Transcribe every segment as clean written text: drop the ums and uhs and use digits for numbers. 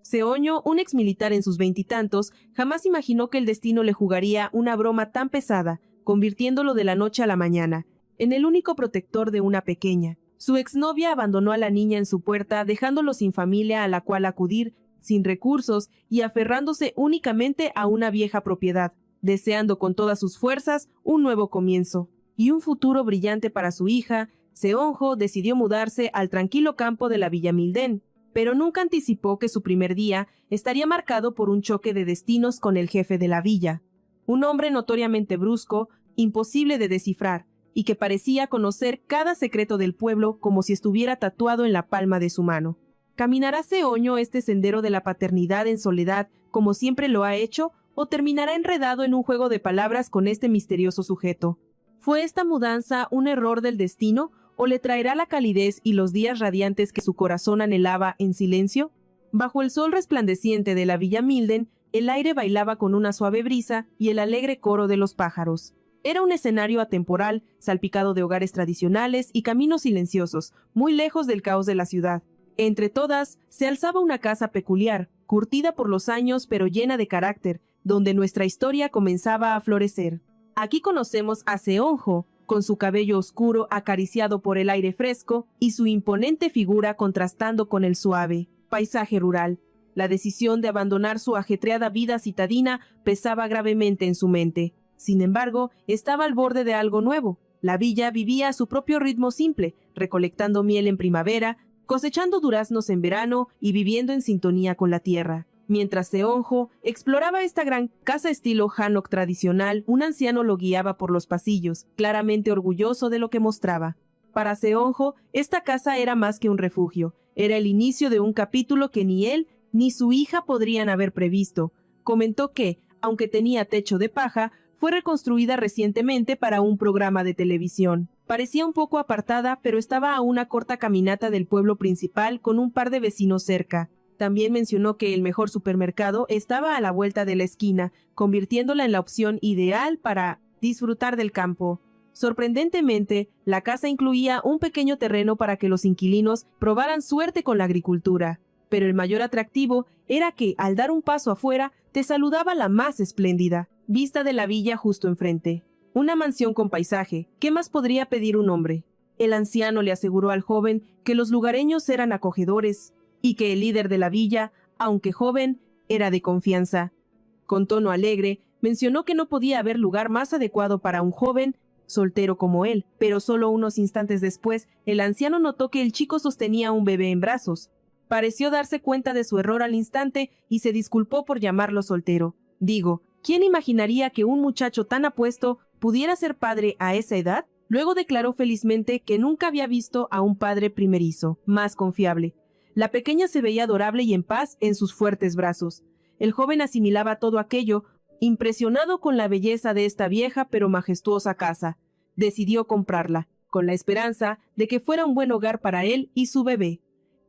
Seoño, un exmilitar en sus veintitantos, jamás imaginó que el destino le jugaría una broma tan pesada, convirtiéndolo de la noche a la mañana en el único protector de una pequeña. Su exnovia abandonó a la niña en su puerta, dejándolo sin familia a la cual acudir, sin recursos y aferrándose únicamente a una vieja propiedad, deseando con todas sus fuerzas un nuevo comienzo y un futuro brillante para su hija. Seonjo decidió mudarse al tranquilo campo de la Villa Milden, pero nunca anticipó que su primer día estaría marcado por un choque de destinos con el jefe de la villa, un hombre notoriamente brusco, imposible de descifrar, y que parecía conocer cada secreto del pueblo como si estuviera tatuado en la palma de su mano. ¿Caminará Seoño este sendero de la paternidad en soledad como siempre lo ha hecho, o terminará enredado en un juego de palabras con este misterioso sujeto? ¿Fue esta mudanza un error del destino, o le traerá la calidez y los días radiantes que su corazón anhelaba en silencio? Bajo el sol resplandeciente de la Villa Milden, el aire bailaba con una suave brisa y el alegre coro de los pájaros. Era un escenario atemporal, salpicado de hogares tradicionales y caminos silenciosos, muy lejos del caos de la ciudad. Entre todas, se alzaba una casa peculiar, curtida por los años pero llena de carácter, donde nuestra historia comenzaba a florecer. Aquí conocemos a Seonjo, con su cabello oscuro acariciado por el aire fresco y su imponente figura contrastando con el suave paisaje rural. La decisión de abandonar su ajetreada vida citadina pesaba gravemente en su mente. Sin embargo, estaba al borde de algo nuevo. La villa vivía a su propio ritmo simple, recolectando miel en primavera, cosechando duraznos en verano y viviendo en sintonía con la tierra. Mientras Seonjo exploraba esta gran casa estilo Hanok tradicional, un anciano lo guiaba por los pasillos, claramente orgulloso de lo que mostraba. Para Seonjo, esta casa era más que un refugio, era el inicio de un capítulo que ni él ni su hija podrían haber previsto. Comentó que, aunque tenía techo de paja, fue reconstruida recientemente para un programa de televisión. Parecía un poco apartada, pero estaba a una corta caminata del pueblo principal con un par de vecinos cerca. También mencionó que el mejor supermercado estaba a la vuelta de la esquina, convirtiéndola en la opción ideal para disfrutar del campo. Sorprendentemente, la casa incluía un pequeño terreno para que los inquilinos probaran suerte con la agricultura. Pero el mayor atractivo era que, al dar un paso afuera, te saludaba la más espléndida vista de la villa justo enfrente. Una mansión con paisaje. ¿Qué más podría pedir un hombre? El anciano le aseguró al joven que los lugareños eran acogedores y que el líder de la villa, aunque joven, era de confianza. Con tono alegre, mencionó que no podía haber lugar más adecuado para un joven soltero como él, pero solo unos instantes después, el anciano notó que el chico sostenía un bebé en brazos. Pareció darse cuenta de su error al instante y se disculpó por llamarlo soltero. Digo, ¿quién imaginaría que un muchacho tan apuesto pudiera ser padre a esa edad? Luego declaró felizmente que nunca había visto a un padre primerizo, más confiable. La pequeña se veía adorable y en paz en sus fuertes brazos. El joven asimilaba todo aquello, impresionado con la belleza de esta vieja pero majestuosa casa. Decidió comprarla, con la esperanza de que fuera un buen hogar para él y su bebé.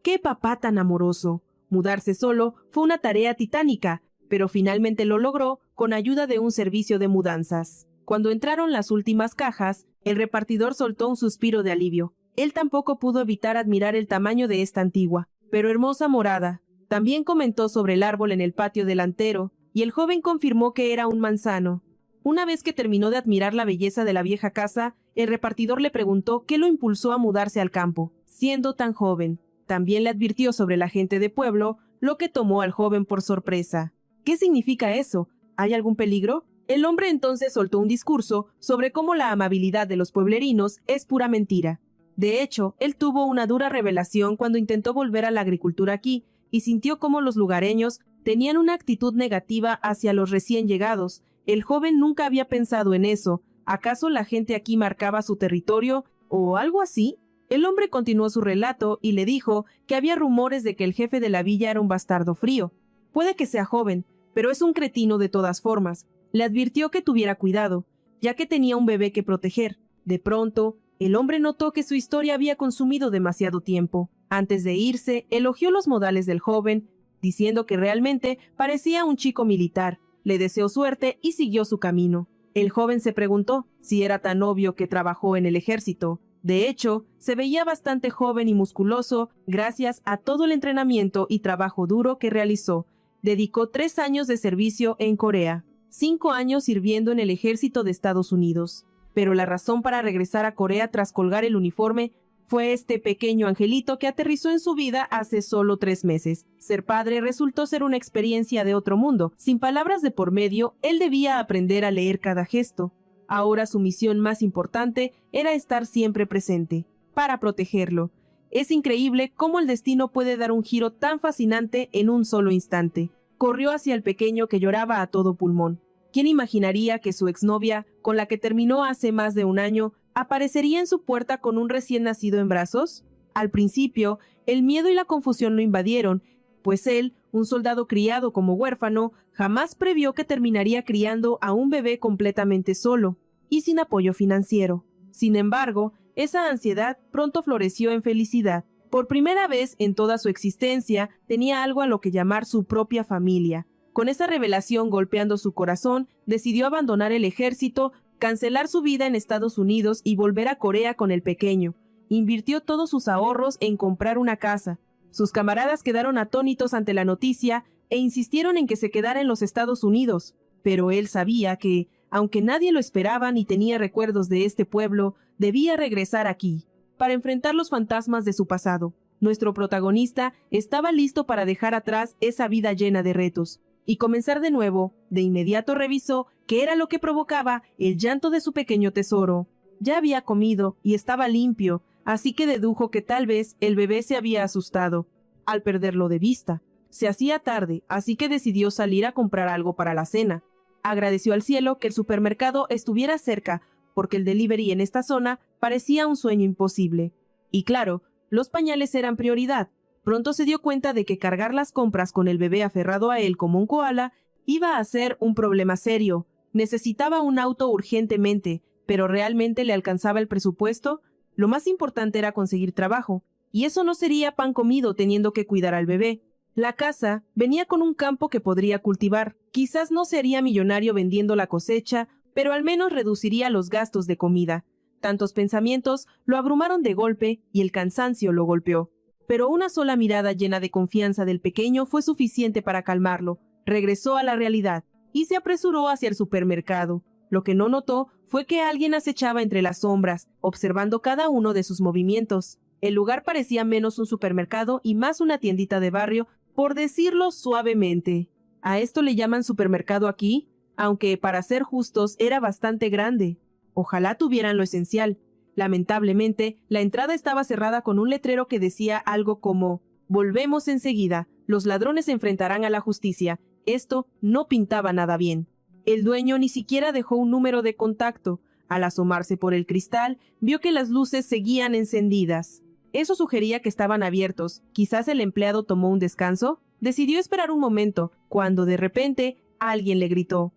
¡Qué papá tan amoroso! Mudarse solo fue una tarea titánica, pero finalmente lo logró con ayuda de un servicio de mudanzas. Cuando entraron las últimas cajas, el repartidor soltó un suspiro de alivio. Él tampoco pudo evitar admirar el tamaño de esta antigua, pero hermosa morada. También comentó sobre el árbol en el patio delantero, y el joven confirmó que era un manzano. Una vez que terminó de admirar la belleza de la vieja casa, el repartidor le preguntó qué lo impulsó a mudarse al campo, siendo tan joven. También le advirtió sobre la gente de pueblo, lo que tomó al joven por sorpresa. ¿Qué significa eso? ¿Hay algún peligro? El hombre entonces soltó un discurso sobre cómo la amabilidad de los pueblerinos es pura mentira. De hecho, él tuvo una dura revelación cuando intentó volver a la agricultura aquí y sintió cómo los lugareños tenían una actitud negativa hacia los recién llegados. El joven nunca había pensado en eso. ¿Acaso la gente aquí marcaba su territorio o algo así? El hombre continuó su relato y le dijo que había rumores de que el jefe de la villa era un bastardo frío. Puede que sea joven, pero es un cretino de todas formas. Le advirtió que tuviera cuidado, ya que tenía un bebé que proteger. De pronto, el hombre notó que su historia había consumido demasiado tiempo. Antes de irse, elogió los modales del joven, diciendo que realmente parecía un chico militar. Le deseó suerte y siguió su camino. El joven se preguntó si era tan obvio que trabajó en el ejército. De hecho, se veía bastante joven y musculoso gracias a todo el entrenamiento y trabajo duro que realizó. Dedicó 3 años de servicio en Corea, 5 años sirviendo en el ejército de Estados Unidos. Pero la razón para regresar a Corea tras colgar el uniforme fue este pequeño angelito que aterrizó en su vida hace solo 3 meses. Ser padre resultó ser una experiencia de otro mundo. Sin palabras de por medio, él debía aprender a leer cada gesto. Ahora su misión más importante era estar siempre presente, para protegerlo. Es increíble cómo el destino puede dar un giro tan fascinante en un solo instante. Corrió hacia el pequeño que lloraba a todo pulmón. ¿Quién imaginaría que su exnovia, con la que terminó hace más de un año, aparecería en su puerta con un recién nacido en brazos? Al principio, el miedo y la confusión lo invadieron, pues él, un soldado criado como huérfano, jamás previó que terminaría criando a un bebé completamente solo y sin apoyo financiero. Sin embargo, esa ansiedad pronto floreció en felicidad. Por primera vez en toda su existencia, tenía algo a lo que llamar su propia familia. Con esa revelación golpeando su corazón, decidió abandonar el ejército, cancelar su vida en Estados Unidos y volver a Corea con el pequeño. Invirtió todos sus ahorros en comprar una casa. Sus camaradas quedaron atónitos ante la noticia e insistieron en que se quedara en los Estados Unidos. Pero él sabía que, aunque nadie lo esperaba ni tenía recuerdos de este pueblo, debía regresar aquí, para enfrentar los fantasmas de su pasado. Nuestro protagonista estaba listo para dejar atrás esa vida llena de retos y comenzar de nuevo. De inmediato revisó qué era lo que provocaba el llanto de su pequeño tesoro. Ya había comido y estaba limpio, así que dedujo que tal vez el bebé se había asustado al perderlo de vista. Se hacía tarde, así que decidió salir a comprar algo para la cena. Agradeció al cielo que el supermercado estuviera cerca, porque el delivery en esta zona parecía un sueño imposible. Y claro, los pañales eran prioridad. Pronto se dio cuenta de que cargar las compras con el bebé aferrado a él como un koala iba a ser un problema serio. Necesitaba un auto urgentemente, pero ¿realmente le alcanzaba el presupuesto? Lo más importante era conseguir trabajo, y eso no sería pan comido teniendo que cuidar al bebé. La casa venía con un campo que podría cultivar. Quizás no sería millonario vendiendo la cosecha, pero al menos reduciría los gastos de comida. Tantos pensamientos lo abrumaron de golpe y el cansancio lo golpeó. Pero una sola mirada llena de confianza del pequeño fue suficiente para calmarlo. Regresó a la realidad y se apresuró hacia el supermercado. Lo que no notó fue que alguien acechaba entre las sombras, observando cada uno de sus movimientos. El lugar parecía menos un supermercado y más una tiendita de barrio, por decirlo suavemente. ¿A esto le llaman supermercado aquí? Aunque, para ser justos, era bastante grande. Ojalá tuvieran lo esencial. Lamentablemente, la entrada estaba cerrada con un letrero que decía algo como «Volvemos enseguida, los ladrones se enfrentarán a la justicia». Esto no pintaba nada bien. El dueño ni siquiera dejó un número de contacto. Al asomarse por el cristal, vio que las luces seguían encendidas. Eso sugería que estaban abiertos. Quizás el empleado tomó un descanso. Decidió esperar un momento, cuando de repente alguien le gritó.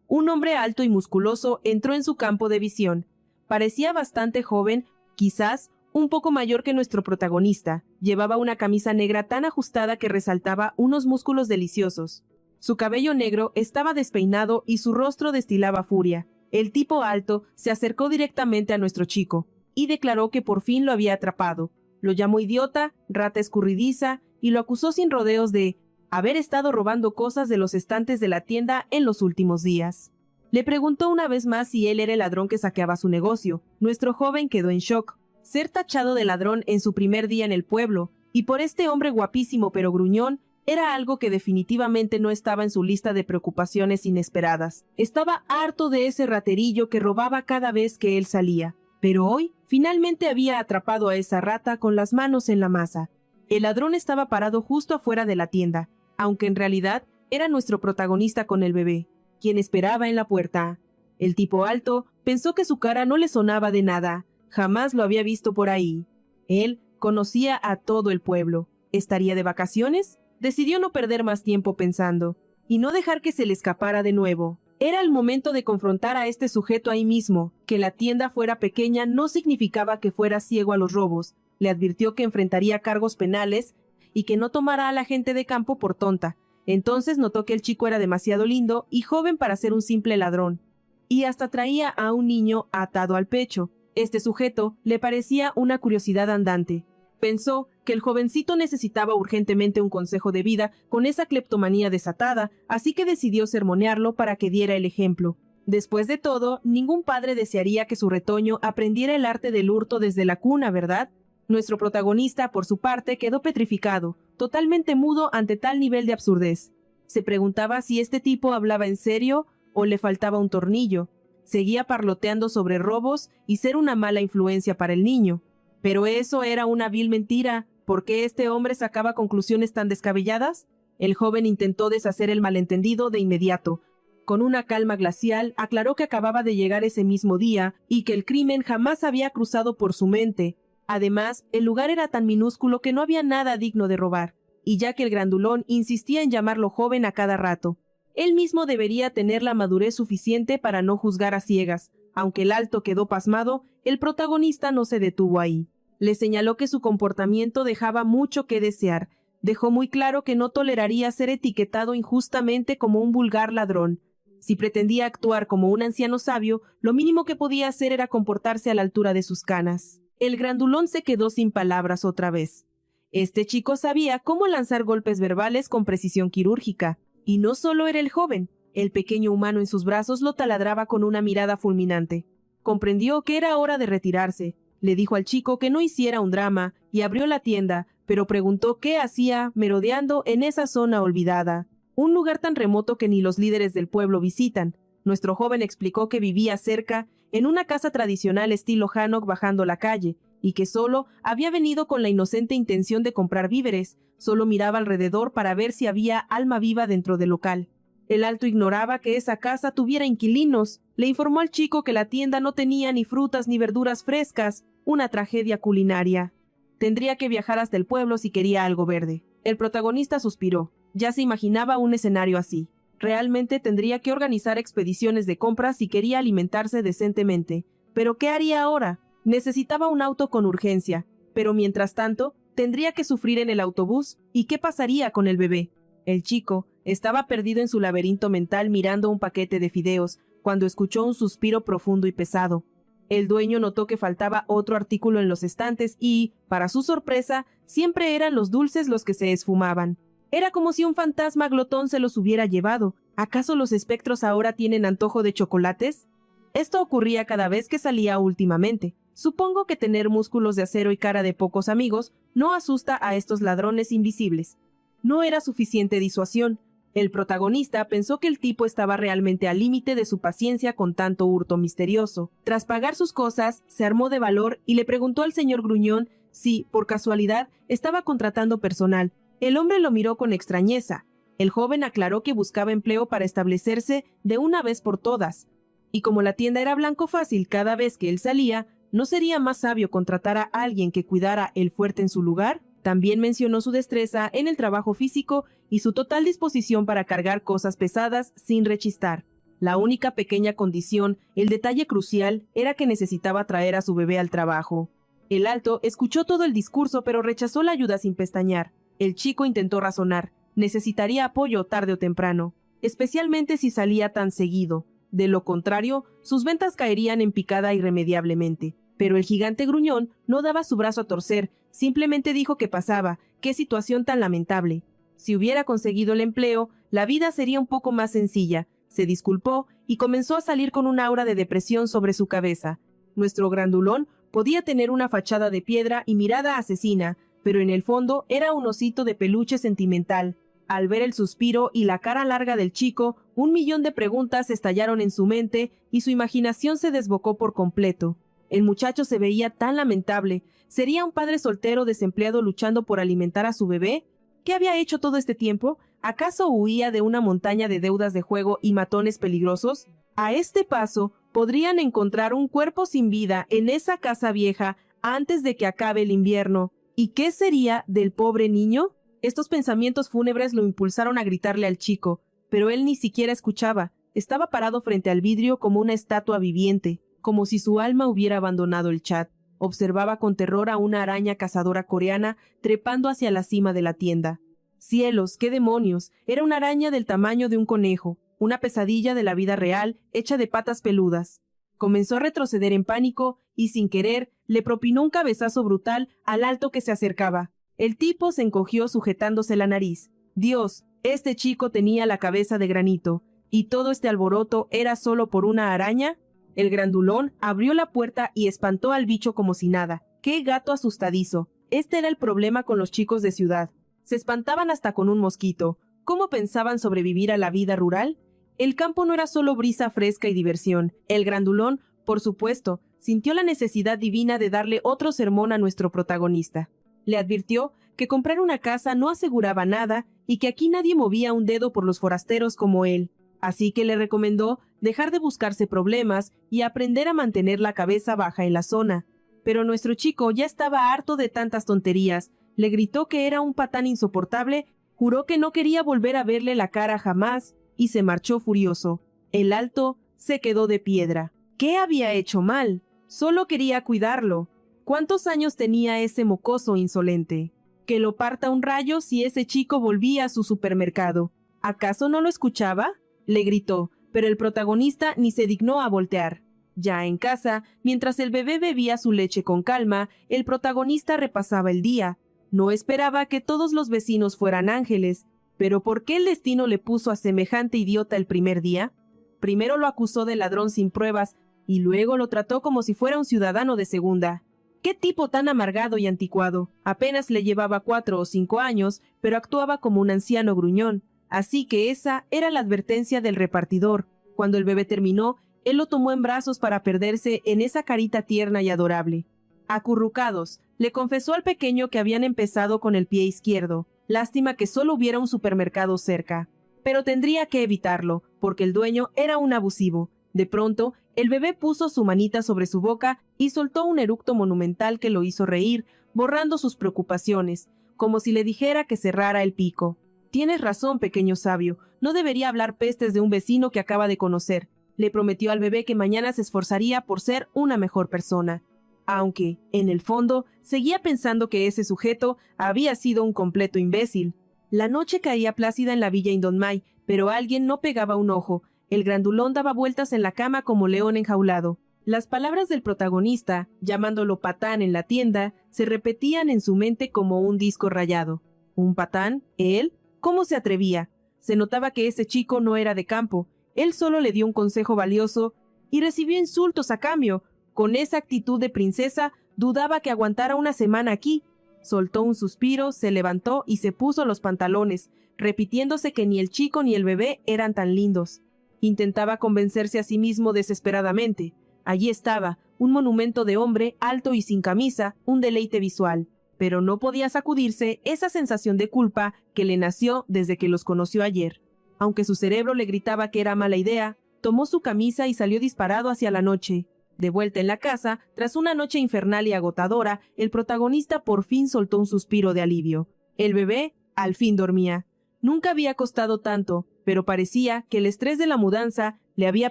Un hombre alto y musculoso entró en su campo de visión. Parecía bastante joven, quizás un poco mayor que nuestro protagonista. Llevaba una camisa negra tan ajustada que resaltaba unos músculos deliciosos. Su cabello negro estaba despeinado y su rostro destilaba furia. El tipo alto se acercó directamente a nuestro chico y declaró que por fin lo había atrapado. Lo llamó idiota, rata escurridiza y lo acusó sin rodeos de haber estado robando cosas de los estantes de la tienda en los últimos días. Le preguntó una vez más si él era el ladrón que saqueaba su negocio. Nuestro joven quedó en shock. Ser tachado de ladrón en su primer día en el pueblo, y por este hombre guapísimo pero gruñón, era algo que definitivamente no estaba en su lista de preocupaciones inesperadas. Estaba harto de ese raterillo que robaba cada vez que él salía. Pero hoy, finalmente había atrapado a esa rata con las manos en la masa. El ladrón estaba parado justo afuera de la tienda, aunque en realidad era nuestro protagonista con el bebé, quien esperaba en la puerta. El tipo alto pensó que su cara no le sonaba de nada. Jamás lo había visto por ahí. Él conocía a todo el pueblo. ¿Estaría de vacaciones? Decidió no perder más tiempo pensando, y no dejar que se le escapara de nuevo. Era el momento de confrontar a este sujeto ahí mismo. Que la tienda fuera pequeña no significaba que fuera ciego a los robos. Le advirtió que enfrentaría cargos penales y que no tomara a la gente de campo por tonta. Entonces notó que el chico era demasiado lindo y joven para ser un simple ladrón. Y hasta traía a un niño atado al pecho. Este sujeto le parecía una curiosidad andante. Pensó que el jovencito necesitaba urgentemente un consejo de vida con esa cleptomanía desatada, así que decidió sermonearlo para que diera el ejemplo. Después de todo, ningún padre desearía que su retoño aprendiera el arte del hurto desde la cuna, ¿verdad? Nuestro protagonista, por su parte, quedó petrificado, totalmente mudo ante tal nivel de absurdez. Se preguntaba si este tipo hablaba en serio o le faltaba un tornillo. Seguía parloteando sobre robos y ser una mala influencia para el niño. Pero eso era una vil mentira. ¿Por qué este hombre sacaba conclusiones tan descabelladas? El joven intentó deshacer el malentendido de inmediato. Con una calma glacial, aclaró que acababa de llegar ese mismo día y que el crimen jamás había cruzado por su mente. Además, el lugar era tan minúsculo que no había nada digno de robar, y ya que el grandulón insistía en llamarlo joven a cada rato. Él mismo debería tener la madurez suficiente para no juzgar a ciegas. Aunque el alto quedó pasmado, el protagonista no se detuvo ahí. Le señaló que su comportamiento dejaba mucho que desear. Dejó muy claro que no toleraría ser etiquetado injustamente como un vulgar ladrón. Si pretendía actuar como un anciano sabio, lo mínimo que podía hacer era comportarse a la altura de sus canas. El grandulón se quedó sin palabras otra vez. Este chico sabía cómo lanzar golpes verbales con precisión quirúrgica. Y no solo era el joven, el pequeño humano en sus brazos lo taladraba con una mirada fulminante. Comprendió que era hora de retirarse. Le dijo al chico que no hiciera un drama y abrió la tienda, pero preguntó qué hacía merodeando en esa zona olvidada. Un lugar tan remoto que ni los líderes del pueblo visitan. Nuestro joven explicó que vivía cerca, en una casa tradicional estilo Hanok bajando la calle, y que solo había venido con la inocente intención de comprar víveres. Solo miraba alrededor para ver si había alma viva dentro del local. El alto ignoraba que esa casa tuviera inquilinos. Le informó al chico que la tienda no tenía ni frutas ni verduras frescas. Una tragedia culinaria. Tendría que viajar hasta el pueblo si quería algo verde. El protagonista suspiró. Ya se imaginaba un escenario así. Realmente tendría que organizar expediciones de compras si quería alimentarse decentemente. ¿Pero qué haría ahora? Necesitaba un auto con urgencia. Pero mientras tanto, tendría que sufrir en el autobús. ¿Y qué pasaría con el bebé? El chico estaba perdido en su laberinto mental mirando un paquete de fideos, cuando escuchó un suspiro profundo y pesado. El dueño notó que faltaba otro artículo en los estantes y, para su sorpresa, siempre eran los dulces los que se esfumaban. Era como si un fantasma glotón se los hubiera llevado. ¿Acaso los espectros ahora tienen antojo de chocolates? Esto ocurría cada vez que salía últimamente. Supongo que tener músculos de acero y cara de pocos amigos no asusta a estos ladrones invisibles. No era suficiente disuasión. El protagonista pensó que el tipo estaba realmente al límite de su paciencia con tanto hurto misterioso. Tras pagar sus cosas, se armó de valor y le preguntó al señor Gruñón si, por casualidad, estaba contratando personal. El hombre lo miró con extrañeza. El joven aclaró que buscaba empleo para establecerse de una vez por todas. Y como la tienda era blanco fácil cada vez que él salía, ¿no sería más sabio contratar a alguien que cuidara el fuerte en su lugar? También mencionó su destreza en el trabajo físico y su total disposición para cargar cosas pesadas sin rechistar. La única pequeña condición, el detalle crucial, era que necesitaba traer a su bebé al trabajo. El alto escuchó todo el discurso pero rechazó la ayuda sin pestañear. El chico intentó razonar. Necesitaría apoyo tarde o temprano, especialmente si salía tan seguido. De lo contrario, sus ventas caerían en picada irremediablemente. Pero el gigante gruñón no daba su brazo a torcer, simplemente dijo que pasaba. ¡Qué situación tan lamentable! Si hubiera conseguido el empleo, la vida sería un poco más sencilla. Se disculpó y comenzó a salir con un aura de depresión sobre su cabeza. Nuestro grandulón podía tener una fachada de piedra y mirada asesina, pero en el fondo era un osito de peluche sentimental. Al ver el suspiro y la cara larga del chico, 1.000.000 de preguntas estallaron en su mente y su imaginación se desbocó por completo. El muchacho se veía tan lamentable. ¿Sería un padre soltero desempleado luchando por alimentar a su bebé? ¿Qué había hecho todo este tiempo? ¿Acaso huía de una montaña de deudas de juego y matones peligrosos? A este paso, podrían encontrar un cuerpo sin vida en esa casa vieja antes de que acabe el invierno. ¿Y qué sería del pobre niño? Estos pensamientos fúnebres lo impulsaron a gritarle al chico, pero él ni siquiera escuchaba. Estaba parado frente al vidrio como una estatua viviente, como si su alma hubiera abandonado el chat. Observaba con terror a una araña cazadora coreana trepando hacia la cima de la tienda. ¡Cielos, qué demonios! Era una araña del tamaño de un conejo, una pesadilla de la vida real hecha de patas peludas. Comenzó a retroceder en pánico y sin querer le propinó un cabezazo brutal al alto que se acercaba. El tipo se encogió sujetándose la nariz. Dios, este chico tenía la cabeza de granito, y todo este alboroto era solo por una araña. El grandulón abrió la puerta y espantó al bicho como si nada. ¡Qué gato asustadizo! Este era el problema con los chicos de ciudad. Se espantaban hasta con un mosquito. ¿Cómo pensaban sobrevivir a la vida rural? El campo no era solo brisa fresca y diversión. El grandulón, por supuesto, sintió la necesidad divina de darle otro sermón a nuestro protagonista. Le advirtió que comprar una casa no aseguraba nada y que aquí nadie movía un dedo por los forasteros como él. Así que le recomendó dejar de buscarse problemas y aprender a mantener la cabeza baja en la zona. Pero nuestro chico ya estaba harto de tantas tonterías. Le gritó que era un patán insoportable, juró que no quería volver a verle la cara jamás y se marchó furioso. El alto se quedó de piedra. ¿Qué había hecho mal? Solo quería cuidarlo. ¿Cuántos años tenía ese mocoso insolente? Que lo parta un rayo si ese chico volvía a su supermercado. ¿Acaso no lo escuchaba? Le gritó, pero el protagonista ni se dignó a voltear. Ya en casa, mientras el bebé bebía su leche con calma, el protagonista repasaba el día. No esperaba que todos los vecinos fueran ángeles, pero ¿por qué el destino le puso a semejante idiota el primer día? Primero lo acusó de ladrón sin pruebas y luego lo trató como si fuera un ciudadano de segunda. ¡Qué tipo tan amargado y anticuado! Apenas le llevaba 4 o 5 años, pero actuaba como un anciano gruñón. Así que esa era la advertencia del repartidor. Cuando el bebé terminó, él lo tomó en brazos para perderse en esa carita tierna y adorable. Acurrucados, le confesó al pequeño que habían empezado con el pie izquierdo. Lástima que solo hubiera un supermercado cerca. Pero tendría que evitarlo, porque el dueño era un abusivo. De pronto, el bebé puso su manita sobre su boca y soltó un eructo monumental que lo hizo reír, borrando sus preocupaciones, como si le dijera que cerrara el pico. Tienes razón, pequeño sabio, no debería hablar pestes de un vecino que acaba de conocer. Le prometió al bebé que mañana se esforzaría por ser una mejor persona. Aunque, en el fondo, seguía pensando que ese sujeto había sido un completo imbécil. La noche caía plácida en la villa Indonmay, pero alguien no pegaba un ojo. El grandulón daba vueltas en la cama como león enjaulado. Las palabras del protagonista, llamándolo patán en la tienda, se repetían en su mente como un disco rayado. ¿Un patán? ¿Él? ¿Cómo se atrevía? Se notaba que ese chico no era de campo. Él solo le dio un consejo valioso y recibió insultos a cambio. Con esa actitud de princesa, dudaba que aguantara una semana aquí. Soltó un suspiro, se levantó y se puso los pantalones, repitiéndose que ni el chico ni el bebé eran tan lindos. Intentaba convencerse a sí mismo desesperadamente. Allí estaba, un monumento de hombre, alto y sin camisa, un deleite visual. Pero no podía sacudirse esa sensación de culpa que le nació desde que los conoció ayer. Aunque su cerebro le gritaba que era mala idea, tomó su camisa y salió disparado hacia la noche. De vuelta en la casa, tras una noche infernal y agotadora, el protagonista por fin soltó un suspiro de alivio. El bebé, al fin dormía. Nunca había costado tanto, pero parecía que el estrés de la mudanza le había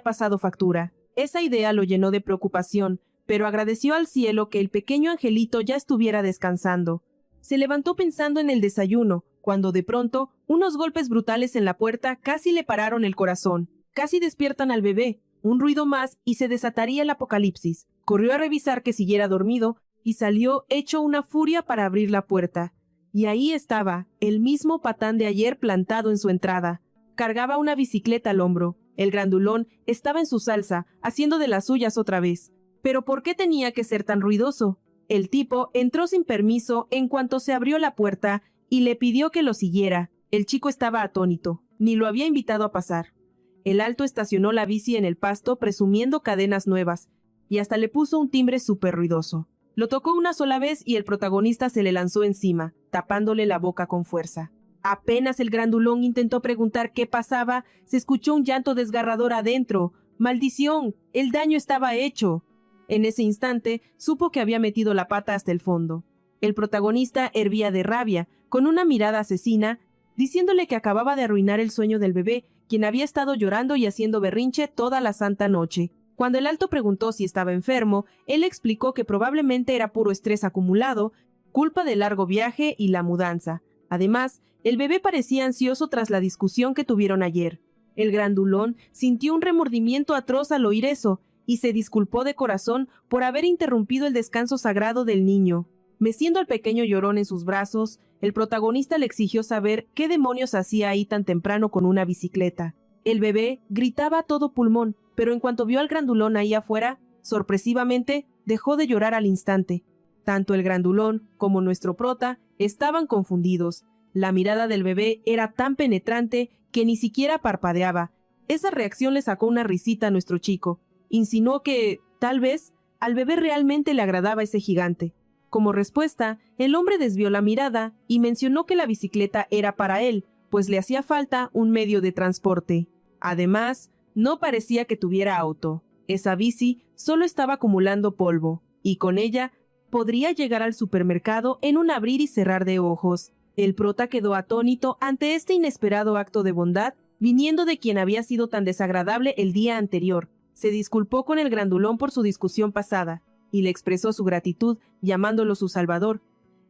pasado factura. Esa idea lo llenó de preocupación, pero agradeció al cielo que el pequeño angelito ya estuviera descansando. Se levantó pensando en el desayuno, cuando de pronto, unos golpes brutales en la puerta casi le pararon el corazón. Casi despiertan al bebé. Un ruido más y se desataría el apocalipsis. Corrió a revisar que siguiera dormido y salió hecho una furia para abrir la puerta. Y ahí estaba, el mismo patán de ayer plantado en su entrada. Cargaba una bicicleta al hombro. El grandulón estaba en su salsa, haciendo de las suyas otra vez. ¿Pero por qué tenía que ser tan ruidoso? El tipo entró sin permiso en cuanto se abrió la puerta y le pidió que lo siguiera. El chico estaba atónito. Ni lo había invitado a pasar. El alto estacionó la bici en el pasto presumiendo cadenas nuevas, y hasta le puso un timbre súper ruidoso. Lo tocó una sola vez y el protagonista se le lanzó encima, tapándole la boca con fuerza. Apenas el grandulón intentó preguntar qué pasaba, se escuchó un llanto desgarrador adentro. ¡Maldición! El daño estaba hecho. En ese instante, supo que había metido la pata hasta el fondo. El protagonista hervía de rabia, con una mirada asesina, diciéndole que acababa de arruinar el sueño del bebé, quien había estado llorando y haciendo berrinche toda la santa noche. Cuando el alto preguntó si estaba enfermo, él explicó que probablemente era puro estrés acumulado, culpa del largo viaje y la mudanza. Además, el bebé parecía ansioso tras la discusión que tuvieron ayer. El grandulón sintió un remordimiento atroz al oír eso, y se disculpó de corazón por haber interrumpido el descanso sagrado del niño. Meciendo al pequeño llorón en sus brazos, el protagonista le exigió saber qué demonios hacía ahí tan temprano con una bicicleta. El bebé gritaba a todo pulmón, pero en cuanto vio al grandulón ahí afuera, sorpresivamente dejó de llorar al instante. Tanto el grandulón como nuestro prota estaban confundidos. La mirada del bebé era tan penetrante que ni siquiera parpadeaba. Esa reacción le sacó una risita a nuestro chico. Insinuó que, tal vez, al bebé realmente le agradaba ese gigante. Como respuesta, el hombre desvió la mirada y mencionó que la bicicleta era para él, pues le hacía falta un medio de transporte. Además, no parecía que tuviera auto. Esa bici solo estaba acumulando polvo, y con ella podría llegar al supermercado en un abrir y cerrar de ojos. El prota quedó atónito ante este inesperado acto de bondad, viniendo de quien había sido tan desagradable el día anterior. Se disculpó con el grandulón por su discusión pasada, y le expresó su gratitud, llamándolo su salvador.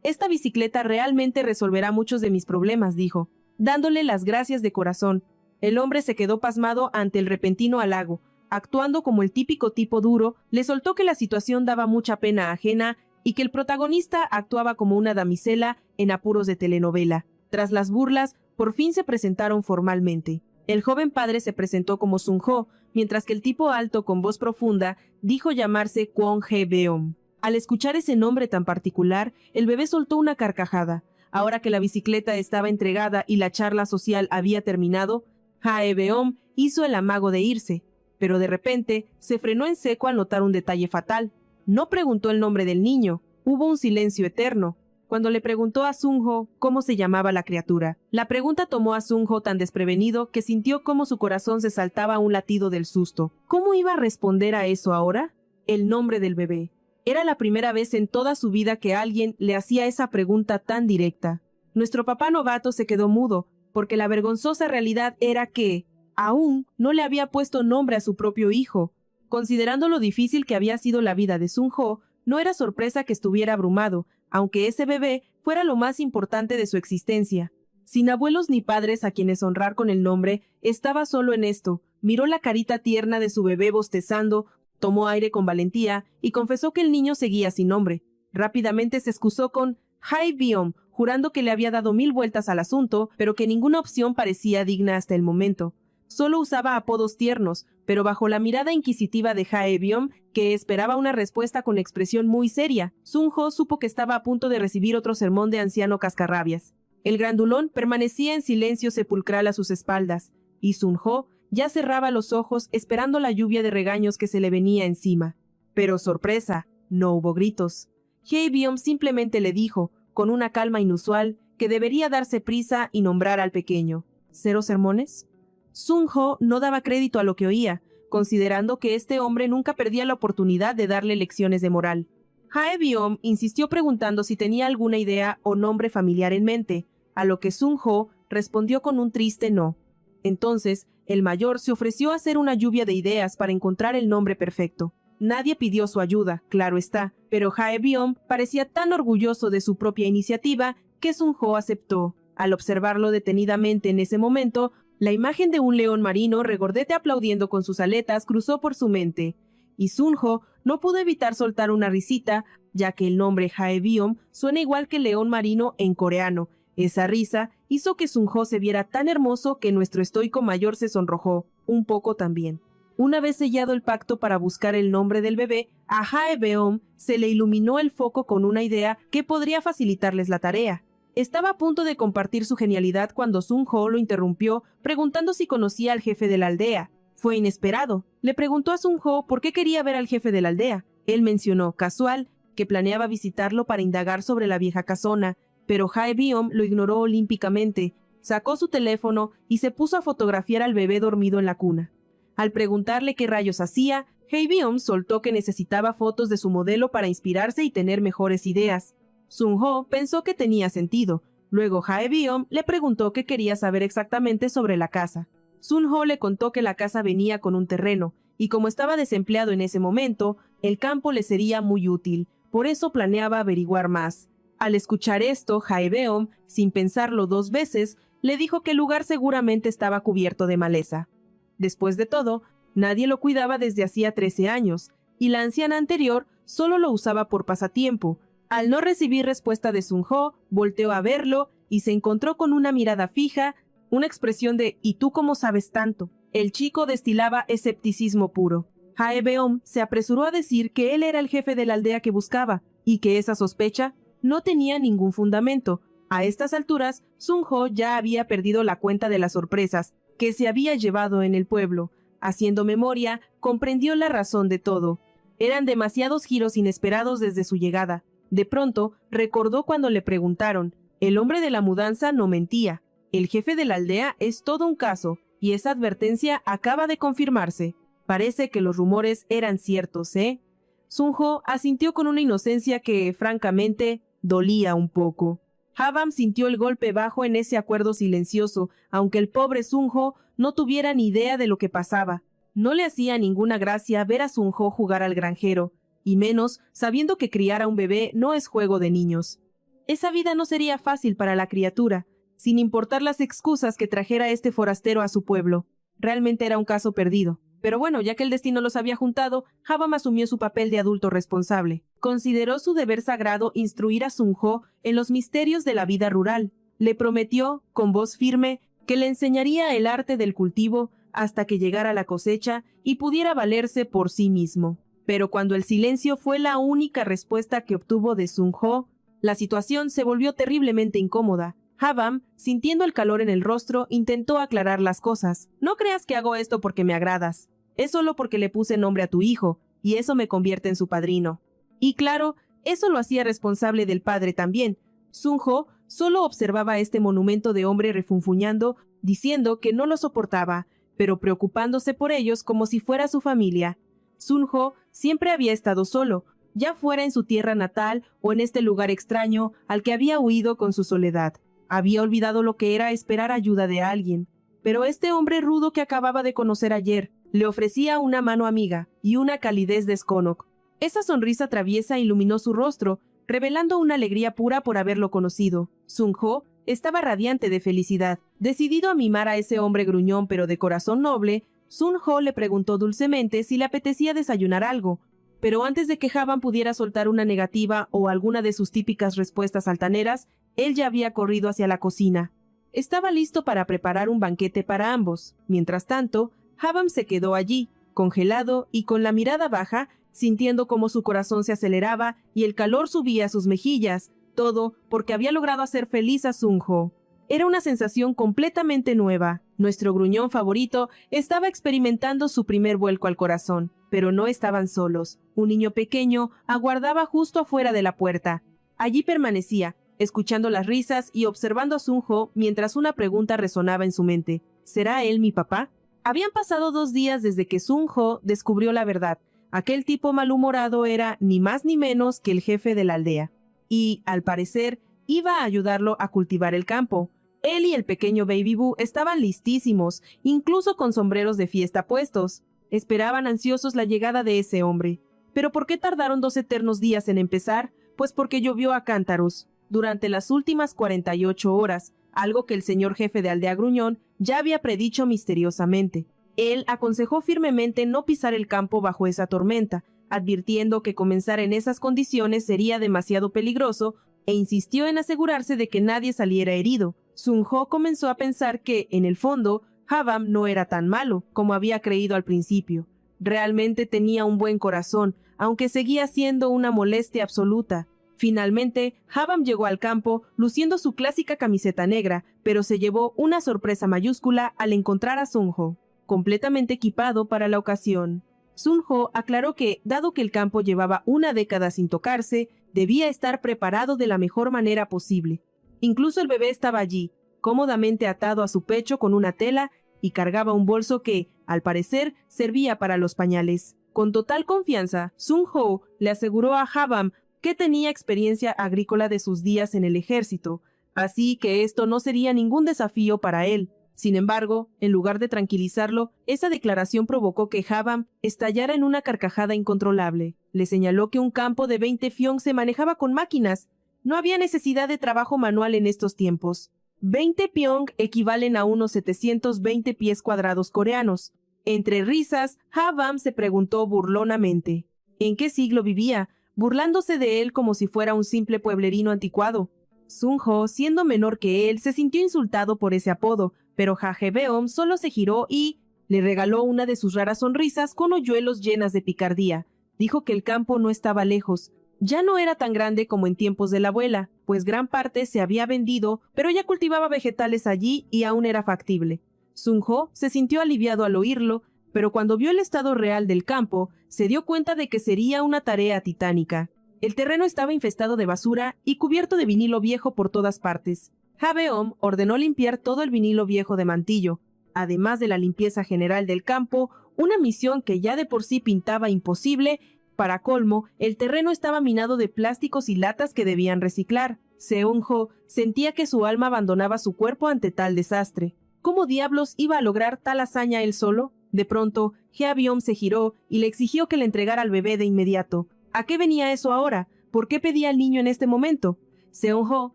«Esta bicicleta realmente resolverá muchos de mis problemas», dijo, dándole las gracias de corazón. El hombre se quedó pasmado ante el repentino halago. Actuando como el típico tipo duro, le soltó que la situación daba mucha pena ajena y que el protagonista actuaba como una damisela en apuros de telenovela. Tras las burlas, por fin se presentaron formalmente. El joven padre se presentó como Sun-ho, mientras que el tipo alto con voz profunda dijo llamarse Kwon Hae-beom. Al escuchar ese nombre tan particular, el bebé soltó una carcajada. Ahora que la bicicleta estaba entregada y la charla social había terminado, Hae-beom hizo el amago de irse, pero de repente se frenó en seco al notar un detalle fatal. No preguntó el nombre del niño. Hubo un silencio eterno. Cuando le preguntó a Sun-ho cómo se llamaba la criatura. La pregunta tomó a Sun-ho tan desprevenido que sintió cómo su corazón se saltaba a un latido del susto. ¿Cómo iba a responder a eso ahora? El nombre del bebé. Era la primera vez en toda su vida que alguien le hacía esa pregunta tan directa. Nuestro papá novato se quedó mudo, porque la vergonzosa realidad era que aún no le había puesto nombre a su propio hijo. Considerando lo difícil que había sido la vida de Sun-ho, no era sorpresa que estuviera abrumado, aunque ese bebé fuera lo más importante de su existencia. Sin abuelos ni padres a quienes honrar con el nombre, estaba solo en esto. Miró la carita tierna de su bebé bostezando, tomó aire con valentía y confesó que el niño seguía sin nombre. Rápidamente se excusó con Hae-beom, jurando que le había dado 1000 vueltas al asunto, pero que ninguna opción parecía digna hasta el momento. Solo usaba apodos tiernos, pero bajo la mirada inquisitiva de Hae-beom, que esperaba una respuesta con expresión muy seria, Sun-ho supo que estaba a punto de recibir otro sermón de anciano cascarrabias. El grandulón permanecía en silencio sepulcral a sus espaldas, y Sun-ho ya cerraba los ojos esperando la lluvia de regaños que se le venía encima. Pero sorpresa, no hubo gritos. Hae-beom simplemente le dijo, con una calma inusual, que debería darse prisa y nombrar al pequeño. ¿0 sermones? Sun-ho no daba crédito a lo que oía, considerando que este hombre nunca perdía la oportunidad de darle lecciones de moral. Hae-beom insistió preguntando si tenía alguna idea o nombre familiar en mente, a lo que Sun-ho respondió con un triste no. Entonces, el mayor se ofreció a hacer una lluvia de ideas para encontrar el nombre perfecto. Nadie pidió su ayuda, claro está, pero Hae-beom parecía tan orgulloso de su propia iniciativa que Sun-ho aceptó. Al observarlo detenidamente en ese momento, la imagen de un león marino regordete aplaudiendo con sus aletas cruzó por su mente, y Sun-ho no pudo evitar soltar una risita, ya que el nombre Hae-beom suena igual que león marino en coreano. Esa risa hizo que Sun-ho se viera tan hermoso que nuestro estoico mayor se sonrojó, un poco también. Una vez sellado el pacto para buscar el nombre del bebé, a Hae-beom se le iluminó el foco con una idea que podría facilitarles la tarea. Estaba a punto de compartir su genialidad cuando Sun-ho lo interrumpió preguntando si conocía al jefe de la aldea. Fue inesperado. Le preguntó a Sun-ho por qué quería ver al jefe de la aldea. Él mencionó, casual, que planeaba visitarlo para indagar sobre la vieja casona, pero Hae-beom lo ignoró olímpicamente, sacó su teléfono y se puso a fotografiar al bebé dormido en la cuna. Al preguntarle qué rayos hacía, Hae-beom soltó que necesitaba fotos de su modelo para inspirarse y tener mejores ideas. Sun-ho pensó que tenía sentido. Luego Hae-beom le preguntó qué quería saber exactamente sobre la casa. Sun-ho le contó que la casa venía con un terreno, y como estaba desempleado en ese momento, el campo le sería muy útil, por eso planeaba averiguar más. Al escuchar esto, Hae-beom, sin pensarlo 2 veces, le dijo que el lugar seguramente estaba cubierto de maleza. Después de todo, Nadie lo cuidaba desde hacía 13 años, y la anciana anterior solo lo usaba por pasatiempo. Al no recibir respuesta de Sun-ho, volteó a verlo y se encontró con una mirada fija, una expresión de «¿Y tú cómo sabes tanto?». El chico destilaba escepticismo puro. Hae-beom se apresuró a decir que él era el jefe de la aldea que buscaba, y que esa sospecha no tenía ningún fundamento. A estas alturas, Sun-ho ya había perdido la cuenta de las sorpresas que se había llevado en el pueblo. Haciendo memoria, comprendió la razón de todo. Eran demasiados giros inesperados desde su llegada. De pronto, recordó cuando le preguntaron. El hombre de la mudanza no mentía. El jefe de la aldea es todo un caso, y esa advertencia acaba de confirmarse. Parece que los rumores eran ciertos, ¿eh? Sun-ho asintió con una inocencia que, francamente, dolía un poco. Ha-bam sintió el golpe bajo en ese acuerdo silencioso, aunque el pobre Sun-ho no tuviera ni idea de lo que pasaba. No le hacía ninguna gracia ver a Sun-ho jugar al granjero, y menos sabiendo que criar a un bebé no es juego de niños. Esa vida no sería fácil para la criatura, sin importar las excusas que trajera este forastero a su pueblo. Realmente era un caso perdido. Pero bueno, ya que el destino los había juntado, Ha-bam asumió su papel de adulto responsable. Consideró su deber sagrado instruir a Sun-ho en los misterios de la vida rural. Le prometió, con voz firme, que le enseñaría el arte del cultivo hasta que llegara la cosecha y pudiera valerse por sí mismo. Pero cuando el silencio fue la única respuesta que obtuvo de Sun-ho, la situación se volvió terriblemente incómoda. Ha-bam, sintiendo el calor en el rostro, intentó aclarar las cosas. No creas que hago esto porque me agradas. Es solo porque le puse nombre a tu hijo, y eso me convierte en su padrino. Y claro, eso lo hacía responsable del padre también. Sun-ho solo observaba este monumento de hombre refunfuñando, diciendo que no lo soportaba, pero preocupándose por ellos como si fuera su familia. Sun-ho siempre había estado solo, ya fuera en su tierra natal o en este lugar extraño al que había huido con su soledad. Había olvidado lo que era esperar ayuda de alguien. Pero este hombre rudo que acababa de conocer ayer le ofrecía una mano amiga y una calidez de Skonok. Esa sonrisa traviesa iluminó su rostro, revelando una alegría pura por haberlo conocido. Sun-ho estaba radiante de felicidad. Decidido a mimar a ese hombre gruñón pero de corazón noble, Sun-ho le preguntó dulcemente si le apetecía desayunar algo. Pero antes de que Ha-bam pudiera soltar una negativa o alguna de sus típicas respuestas altaneras, él ya había corrido hacia la cocina. Estaba listo para preparar un banquete para ambos. Mientras tanto, Ha-bam se quedó allí, congelado y con la mirada baja, sintiendo cómo su corazón se aceleraba y el calor subía a sus mejillas, todo porque había logrado hacer feliz a Sun-ho. Era una sensación completamente nueva. Nuestro gruñón favorito estaba experimentando su primer vuelco al corazón, pero no estaban solos. Un niño pequeño aguardaba justo afuera de la puerta. Allí permanecía, escuchando las risas y observando a Sun-ho mientras una pregunta resonaba en su mente. ¿Será él mi papá? Habían pasado 2 días desde que Sun-ho descubrió la verdad. Aquel tipo malhumorado era ni más ni menos que el jefe de la aldea. Y, al parecer, iba a ayudarlo a cultivar el campo. Él y el pequeño Baby Boo estaban listísimos, incluso con sombreros de fiesta puestos. Esperaban ansiosos la llegada de ese hombre. ¿Pero por qué tardaron 2 eternos días en empezar? Pues porque llovió a cántaros. Durante las últimas 48 horas, algo que el señor jefe de Aldea Gruñón ya había predicho misteriosamente. Él aconsejó firmemente no pisar el campo bajo esa tormenta, advirtiendo que comenzar en esas condiciones sería demasiado peligroso, e insistió en asegurarse de que nadie saliera herido. Sun-ho comenzó a pensar que, en el fondo, Ha-bam no era tan malo como había creído al principio. Realmente tenía un buen corazón, aunque seguía siendo una molestia absoluta. Finalmente, Ha-bam llegó al campo luciendo su clásica camiseta negra, pero se llevó una sorpresa mayúscula al encontrar a Sun-ho, completamente equipado para la ocasión. Sun-ho aclaró que, dado que el campo llevaba una década sin tocarse, debía estar preparado de la mejor manera posible. Incluso el bebé estaba allí, cómodamente atado a su pecho con una tela y cargaba un bolso que, al parecer, servía para los pañales. Con total confianza, Sun-ho le aseguró a Ha-bam que tenía experiencia agrícola de sus días en el ejército, así que esto no sería ningún desafío para él. Sin embargo, en lugar de tranquilizarlo, esa declaración provocó que Ha-bam estallara en una carcajada incontrolable. Le señaló que un campo de 20 fiong se manejaba con máquinas. No había necesidad de trabajo manual en estos tiempos. 20 pyong equivalen a unos 720 pies cuadrados coreanos. Entre risas, Ha-Bam se preguntó burlonamente ¿en qué siglo vivía?, burlándose de él como si fuera un simple pueblerino anticuado. Sun-ho, siendo menor que él, se sintió insultado por ese apodo, pero Ha-Beom solo se giró y le regaló una de sus raras sonrisas con hoyuelos llenas de picardía. Dijo que el campo no estaba lejos. Ya no era tan grande como en tiempos de la abuela, pues gran parte se había vendido, pero ya cultivaba vegetales allí y aún era factible. Sun-ho se sintió aliviado al oírlo, pero cuando vio el estado real del campo, se dio cuenta de que sería una tarea titánica. El terreno estaba infestado de basura y cubierto de vinilo viejo por todas partes. Ha-Beom ordenó limpiar todo el vinilo viejo de mantillo, además de la limpieza general del campo, una misión que ya de por sí pintaba imposible. Para colmo, el terreno estaba minado de plásticos y latas que debían reciclar. Seon-ho sentía que su alma abandonaba su cuerpo ante tal desastre. ¿Cómo diablos iba a lograr tal hazaña él solo? De pronto, Ha-Beom se giró y le exigió que le entregara al bebé de inmediato. ¿A qué venía eso ahora? ¿Por qué pedía al niño en este momento? Seon-ho,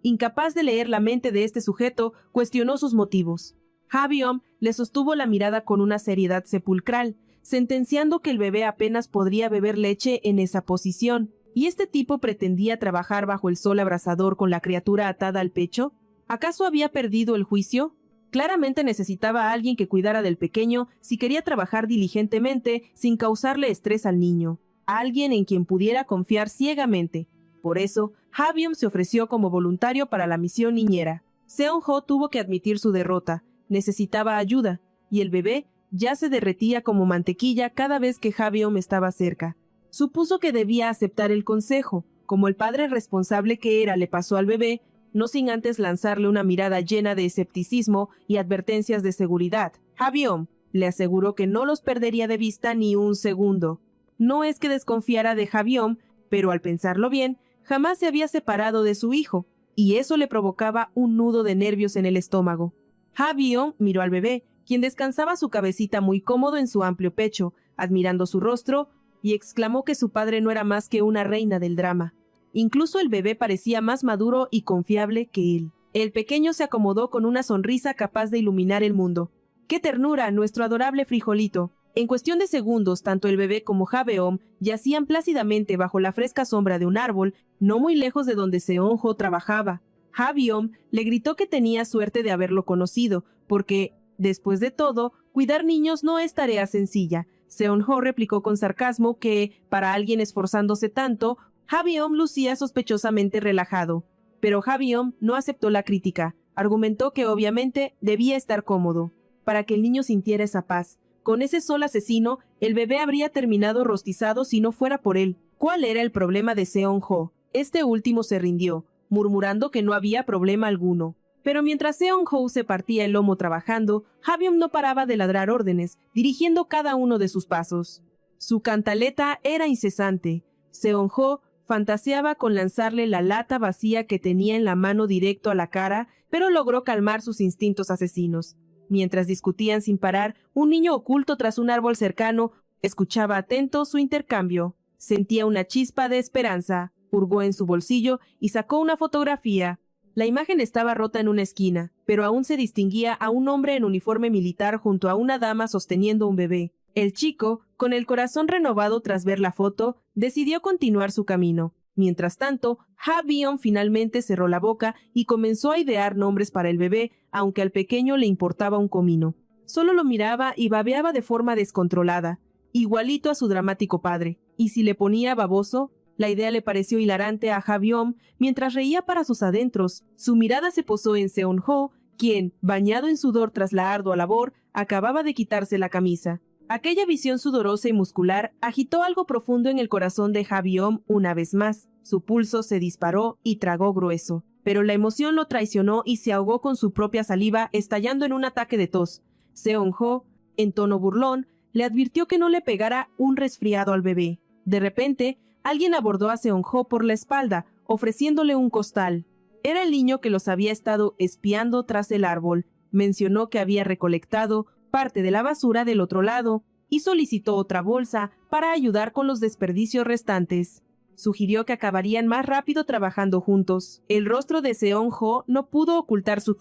incapaz de leer la mente de este sujeto, cuestionó sus motivos. Ha-Beom le sostuvo la mirada con una seriedad sepulcral, sentenciando que el bebé apenas podría beber leche en esa posición. ¿Y este tipo pretendía trabajar bajo el sol abrasador con la criatura atada al pecho? ¿Acaso había perdido el juicio? Claramente necesitaba a alguien que cuidara del pequeño si quería trabajar diligentemente sin causarle estrés al niño. Alguien en quien pudiera confiar ciegamente. Por eso, Ha-Beom se ofreció como voluntario para la misión niñera. Seon-ho tuvo que admitir su derrota. Necesitaba ayuda, y el bebé ya se derretía como mantequilla cada vez que Ha-Beom estaba cerca. Supuso que debía aceptar el consejo. Como el padre responsable que era le pasó al bebé, no sin antes lanzarle una mirada llena de escepticismo y advertencias de seguridad. Ha-Beom le aseguró que no los perdería de vista ni un segundo. No es que desconfiara de Ha-Beom, pero al pensarlo bien, jamás se había separado de su hijo, y eso le provocaba un nudo de nervios en el estómago. Ha-Beom miró al bebé, quien descansaba su cabecita muy cómodo en su amplio pecho, admirando su rostro, y exclamó que su padre no era más que una reina del drama. Incluso el bebé parecía más maduro y confiable que él. El pequeño se acomodó con una sonrisa capaz de iluminar el mundo. ¡Qué ternura, nuestro adorable frijolito! En cuestión de segundos, tanto el bebé como Ha-Beom yacían plácidamente bajo la fresca sombra de un árbol, no muy lejos de donde Seon-ho trabajaba. Ha-Beom le gritó que tenía suerte de haberlo conocido, porque, después de todo, cuidar niños no es tarea sencilla. Seon-ho replicó con sarcasmo que, para alguien esforzándose tanto, Ha-Beom lucía sospechosamente relajado. Pero Ha-Beom no aceptó la crítica. Argumentó que obviamente debía estar cómodo, para que el niño sintiera esa paz. Con ese sol asesino, el bebé habría terminado rostizado si no fuera por él. ¿Cuál era el problema de Seon-ho? Este último se rindió, murmurando que no había problema alguno. Pero mientras Seon-ho se partía el lomo trabajando, Ha-Beom no paraba de ladrar órdenes, dirigiendo cada uno de sus pasos. Su cantaleta era incesante. Seon-ho fantaseaba con lanzarle la lata vacía que tenía en la mano directo a la cara, pero logró calmar sus instintos asesinos. Mientras discutían sin parar, un niño oculto tras un árbol cercano escuchaba atento su intercambio. Sentía una chispa de esperanza, hurgó en su bolsillo y sacó una fotografía. La imagen estaba rota en una esquina, pero aún se distinguía a un hombre en uniforme militar junto a una dama sosteniendo un bebé. El chico, con el corazón renovado tras ver la foto, decidió continuar su camino. Mientras tanto, Ha-Beom finalmente cerró la boca y comenzó a idear nombres para el bebé, aunque al pequeño le importaba un comino. Solo lo miraba y babeaba de forma descontrolada, igualito a su dramático padre. Y si le ponía baboso, la idea le pareció hilarante a Ha-Beom mientras reía para sus adentros. Su mirada se posó en Seon-ho, quien, bañado en sudor tras la ardua labor, acababa de quitarse la camisa. Aquella visión sudorosa y muscular agitó algo profundo en el corazón de Ha-Beom una vez más. Su pulso se disparó y tragó grueso. Pero la emoción lo traicionó y se ahogó con su propia saliva, estallando en un ataque de tos. Seon-ho, en tono burlón, le advirtió que no le pegara un resfriado al bebé. De repente, alguien abordó a Seon-ho por la espalda, ofreciéndole un costal. Era el niño que los había estado espiando tras el árbol. Mencionó que había recolectado parte de la basura del otro lado y solicitó otra bolsa para ayudar con los desperdicios restantes. Sugirió que acabarían más rápido trabajando juntos. El rostro de Seon-ho no pudo ocultar su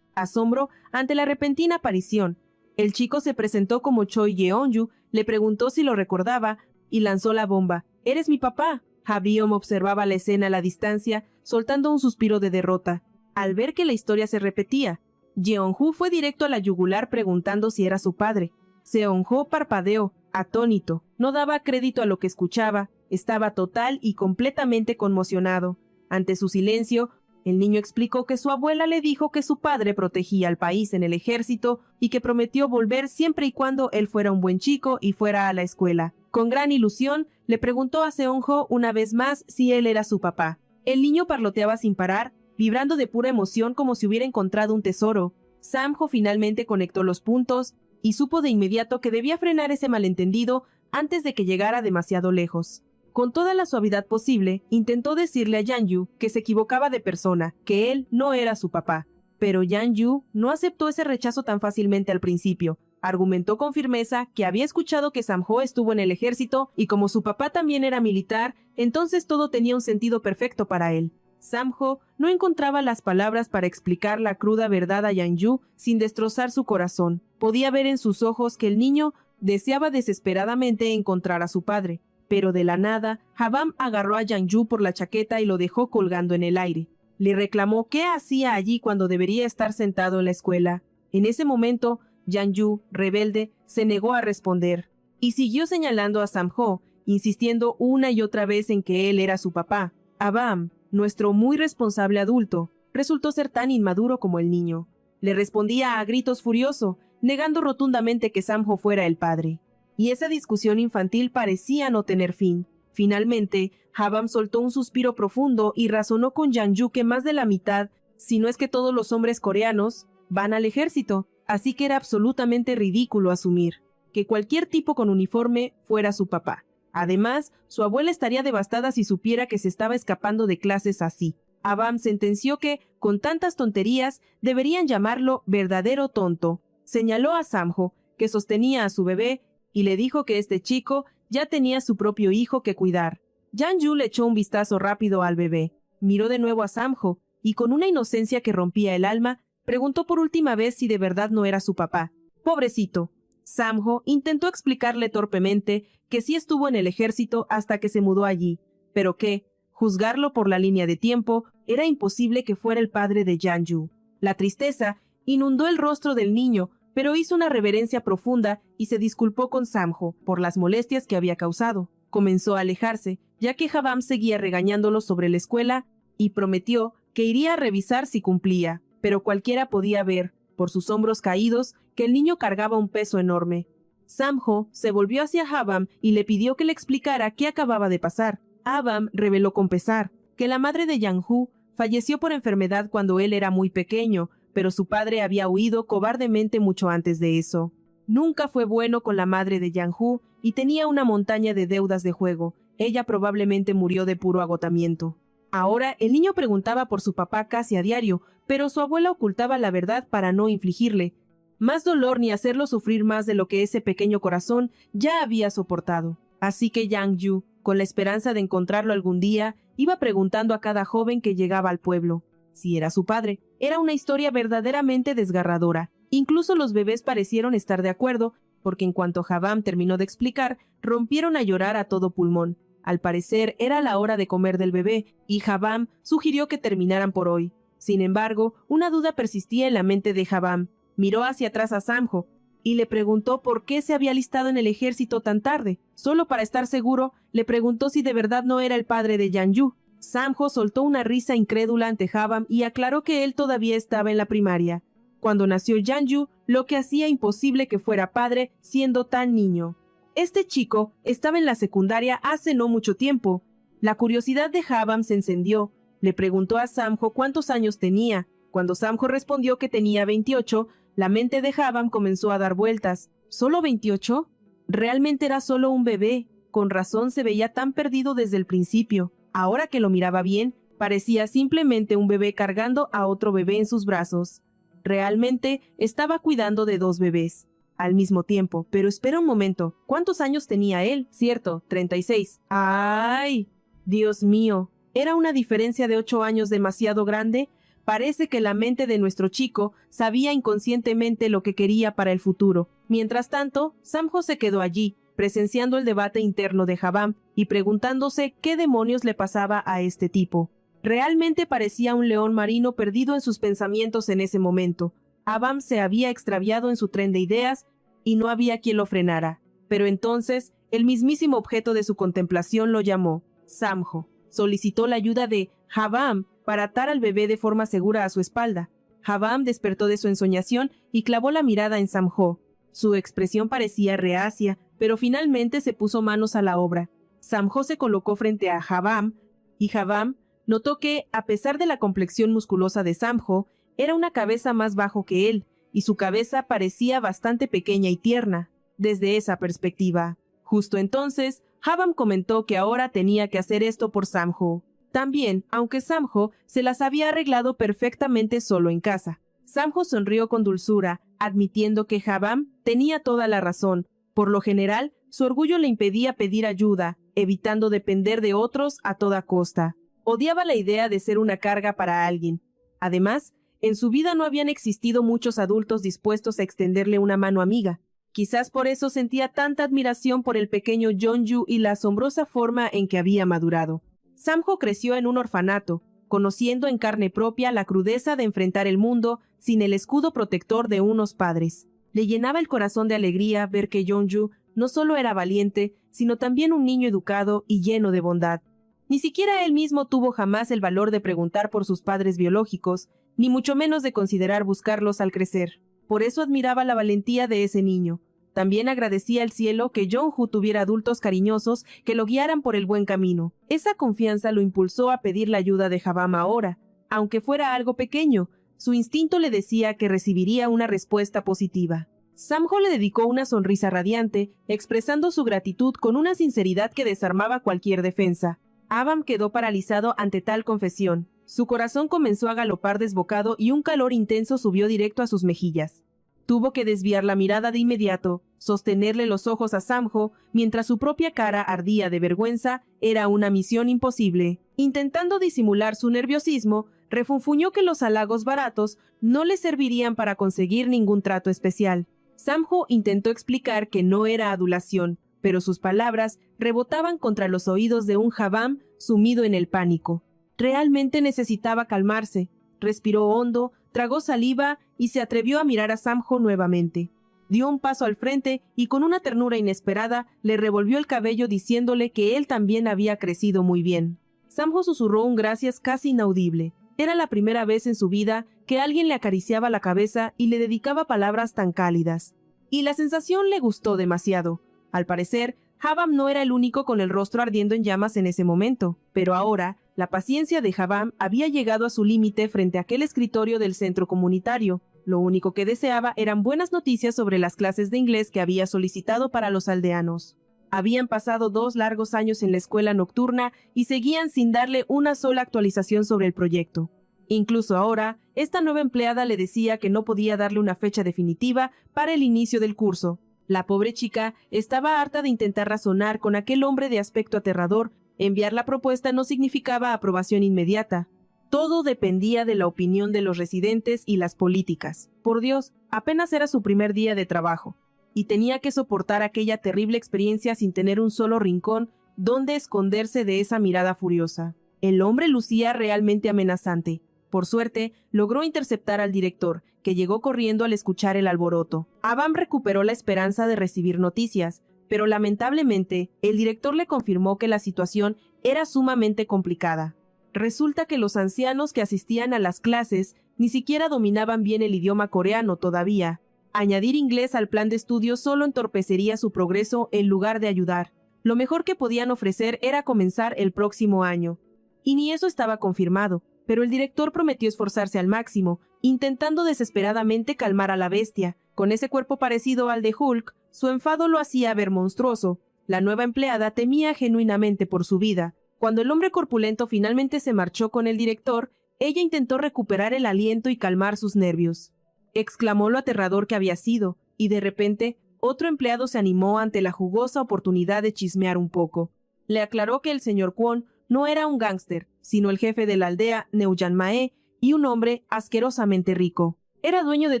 asombro ante la repentina aparición. El chico se presentó como Choi Yeonju, le preguntó si lo recordaba y lanzó la bomba. «¡Eres mi papá!». Ha-byom observaba la escena a la distancia, soltando un suspiro de derrota. Al ver que la historia se repetía, Yeonju fue directo a la yugular preguntando si era su padre. Seonjo parpadeó, atónito. No daba crédito a lo que escuchaba. Estaba total y completamente conmocionado. Ante su silencio, el niño explicó que su abuela le dijo que su padre protegía al país en el ejército y que prometió volver siempre y cuando él fuera un buen chico y fuera a la escuela. Con gran ilusión, le preguntó a Seonjo una vez más si él era su papá. El niño parloteaba sin parar, vibrando de pura emoción como si hubiera encontrado un tesoro. Samjo finalmente conectó los puntos y supo de inmediato que debía frenar ese malentendido antes de que llegara demasiado lejos. Con toda la suavidad posible, intentó decirle a Yang-yu que se equivocaba de persona, que él no era su papá. Pero Yang-yu no aceptó ese rechazo tan fácilmente al principio. Argumentó con firmeza que había escuchado que Samjo estuvo en el ejército y como su papá también era militar, entonces todo tenía un sentido perfecto para él. Samjo no encontraba las palabras para explicar la cruda verdad a Yang-yu sin destrozar su corazón. Podía ver en sus ojos que el niño deseaba desesperadamente encontrar a su padre. Pero de la nada, Ha-byom agarró a Yang-yu por la chaqueta y lo dejó colgando en el aire. Le reclamó qué hacía allí cuando debería estar sentado en la escuela. En ese momento, Yang-yu, rebelde, se negó a responder y siguió señalando a Samjo, insistiendo una y otra vez en que él era su papá. Ha-byom, nuestro muy responsable adulto, resultó ser tan inmaduro como el niño. Le respondía a gritos furioso, negando rotundamente que Samjo fuera el padre. Y esa discusión infantil parecía no tener fin. Finalmente, Ha-byom soltó un suspiro profundo y razonó con Yang-yu que más de la mitad, si no es que todos los hombres coreanos, van al ejército, así que era absolutamente ridículo asumir que cualquier tipo con uniforme fuera su papá. Además, su abuela estaría devastada si supiera que se estaba escapando de clases así. Ha-byom sentenció que, con tantas tonterías, deberían llamarlo verdadero tonto. Señaló a Samjo, que sostenía a su bebé, y le dijo que este chico ya tenía su propio hijo que cuidar. Yang-yu le echó un vistazo rápido al bebé, miró de nuevo a Samjo, y con una inocencia que rompía el alma, preguntó por última vez si de verdad no era su papá. «Pobrecito». Samjo intentó explicarle torpemente que sí estuvo en el ejército hasta que se mudó allí, pero que, juzgarlo por la línea de tiempo, era imposible que fuera el padre de Yang-yu. La tristeza inundó el rostro del niño, pero hizo una reverencia profunda y se disculpó con Samjo por las molestias que había causado. Comenzó a alejarse, ya que Ha-byom seguía regañándolo sobre la escuela, y prometió que iría a revisar si cumplía, pero cualquiera podía ver, por sus hombros caídos, que el niño cargaba un peso enorme. Samjo se volvió hacia Ha-byom y le pidió que le explicara qué acababa de pasar. Ha-byom reveló con pesar que la madre de Yang-hu falleció por enfermedad cuando él era muy pequeño, pero su padre había huido cobardemente mucho antes de eso. Nunca fue bueno con la madre de Yang-hu y tenía una montaña de deudas de juego. Ella probablemente murió de puro agotamiento. Ahora el niño preguntaba por su papá casi a diario, pero su abuela ocultaba la verdad para no infligirle más dolor ni hacerlo sufrir más de lo que ese pequeño corazón ya había soportado. Así que Yang-yu, con la esperanza de encontrarlo algún día, iba preguntando a cada joven que llegaba al pueblo si era su padre. Era una historia verdaderamente desgarradora. Incluso los bebés parecieron estar de acuerdo, porque en cuanto Ha-byom terminó de explicar, rompieron a llorar a todo pulmón. Al parecer era la hora de comer del bebé, y Ha-byom sugirió que terminaran por hoy. Sin embargo, una duda persistía en la mente de Ha-byom. Miró hacia atrás a Samjo y le preguntó por qué se había alistado en el ejército tan tarde. Solo para estar seguro, le preguntó si de verdad no era el padre de Yang-yu. Samjo soltó una risa incrédula ante Ha-byom y aclaró que él todavía estaba en la primaria, cuando nació Yang-yu, lo que hacía imposible que fuera padre siendo tan niño. Este chico estaba en la secundaria hace no mucho tiempo. La curiosidad de Ha-byom se encendió. Le preguntó a Samjo cuántos años tenía. Cuando Samjo respondió que tenía 28, la mente de Ha-byom comenzó a dar vueltas. ¿Solo 28? Realmente era solo un bebé. Con razón se veía tan perdido desde el principio. Ahora que lo miraba bien, parecía simplemente un bebé cargando a otro bebé en sus brazos. Realmente estaba cuidando de dos bebés al mismo tiempo. Pero espera un momento, ¿cuántos años tenía él? Cierto, 36. ¡Ay! Dios mío, ¿era una diferencia de 8 años demasiado grande? Parece que la mente de nuestro chico sabía inconscientemente lo que quería para el futuro. Mientras tanto, Samho se quedó allí, presenciando el debate interno de Habam y preguntándose qué demonios le pasaba a este tipo. Realmente parecía un león marino perdido en sus pensamientos en ese momento. Habam se había extraviado en su tren de ideas y no había quien lo frenara. Pero entonces, el mismísimo objeto de su contemplación lo llamó, Samho. Solicitó la ayuda de Habam para atar al bebé de forma segura a su espalda. Habam despertó de su ensoñación y clavó la mirada en Samho. Su expresión parecía reacia, pero finalmente se puso manos a la obra. Samho se colocó frente a Habam, y Habam notó que, a pesar de la complexión musculosa de Samho, era una cabeza más bajo que él, y su cabeza parecía bastante pequeña y tierna. Desde esa perspectiva. Justo entonces, Habam comentó que ahora tenía que hacer esto por Samho. También, aunque Samho se las había arreglado perfectamente solo en casa. Samho sonrió con dulzura, admitiendo que Habam tenía toda la razón. Por lo general, su orgullo le impedía pedir ayuda, evitando depender de otros a toda costa. Odiaba la idea de ser una carga para alguien. Además, en su vida no habían existido muchos adultos dispuestos a extenderle una mano amiga. Quizás por eso sentía tanta admiración por el pequeño Jeonju y la asombrosa forma en que había madurado. Samho creció en un orfanato, conociendo en carne propia la crudeza de enfrentar el mundo sin el escudo protector de unos padres. Le llenaba el corazón de alegría ver que Jeonju no solo era valiente, sino también un niño educado y lleno de bondad. Ni siquiera él mismo tuvo jamás el valor de preguntar por sus padres biológicos, ni mucho menos de considerar buscarlos al crecer. Por eso admiraba la valentía de ese niño. También agradecía al cielo que Jeonju tuviera adultos cariñosos que lo guiaran por el buen camino. Esa confianza lo impulsó a pedir la ayuda de Habam ahora. Aunque fuera algo pequeño, su instinto le decía que recibiría una respuesta positiva. Samho le dedicó una sonrisa radiante, expresando su gratitud con una sinceridad que desarmaba cualquier defensa. Habam quedó paralizado ante tal confesión. Su corazón comenzó a galopar desbocado y un calor intenso subió directo a sus mejillas. Tuvo que desviar la mirada de inmediato, sostenerle los ojos a Samho, mientras su propia cara ardía de vergüenza, era una misión imposible. Intentando disimular su nerviosismo, refunfuñó que los halagos baratos no le servirían para conseguir ningún trato especial. Samho intentó explicar que no era adulación, pero sus palabras rebotaban contra los oídos de un Habam sumido en el pánico. Realmente necesitaba calmarse. Respiró hondo, tragó saliva y se atrevió a mirar a Samho nuevamente. Dio un paso al frente y con una ternura inesperada le revolvió el cabello diciéndole que él también había crecido muy bien. Samho susurró un gracias casi inaudible. Era la primera vez en su vida que alguien le acariciaba la cabeza y le dedicaba palabras tan cálidas. Y la sensación le gustó demasiado. Al parecer, Habam no era el único con el rostro ardiendo en llamas en ese momento, pero ahora, la paciencia de Habam había llegado a su límite frente a aquel escritorio del centro comunitario. Lo único que deseaba eran buenas noticias sobre las clases de inglés que había solicitado para los aldeanos. Habían pasado 2 largos años en la escuela nocturna y seguían sin darle una sola actualización sobre el proyecto. Incluso ahora, esta nueva empleada le decía que no podía darle una fecha definitiva para el inicio del curso. La pobre chica estaba harta de intentar razonar con aquel hombre de aspecto aterrador. Enviar la propuesta no significaba aprobación inmediata. Todo dependía de la opinión de los residentes y las políticas. Por Dios, apenas era su primer día de trabajo, y tenía que soportar aquella terrible experiencia sin tener un solo rincón donde esconderse de esa mirada furiosa. El hombre lucía realmente amenazante. Por suerte, logró interceptar al director, que llegó corriendo al escuchar el alboroto. Habam recuperó la esperanza de recibir noticias, pero lamentablemente, el director le confirmó que la situación era sumamente complicada. Resulta que los ancianos que asistían a las clases ni siquiera dominaban bien el idioma coreano todavía. Añadir inglés al plan de estudios solo entorpecería su progreso en lugar de ayudar. Lo mejor que podían ofrecer era comenzar el próximo año. Y ni eso estaba confirmado, pero el director prometió esforzarse al máximo, intentando desesperadamente calmar a la bestia. Con ese cuerpo parecido al de Hulk, su enfado lo hacía ver monstruoso. La nueva empleada temía genuinamente por su vida. Cuando el hombre corpulento finalmente se marchó con el director, ella intentó recuperar el aliento y calmar sus nervios. Exclamó lo aterrador que había sido, y de repente, otro empleado se animó ante la jugosa oportunidad de chismear un poco. Le aclaró que el señor Kwon no era un gángster, sino el jefe de la aldea, Neujanmae, y un hombre asquerosamente rico. Era dueño de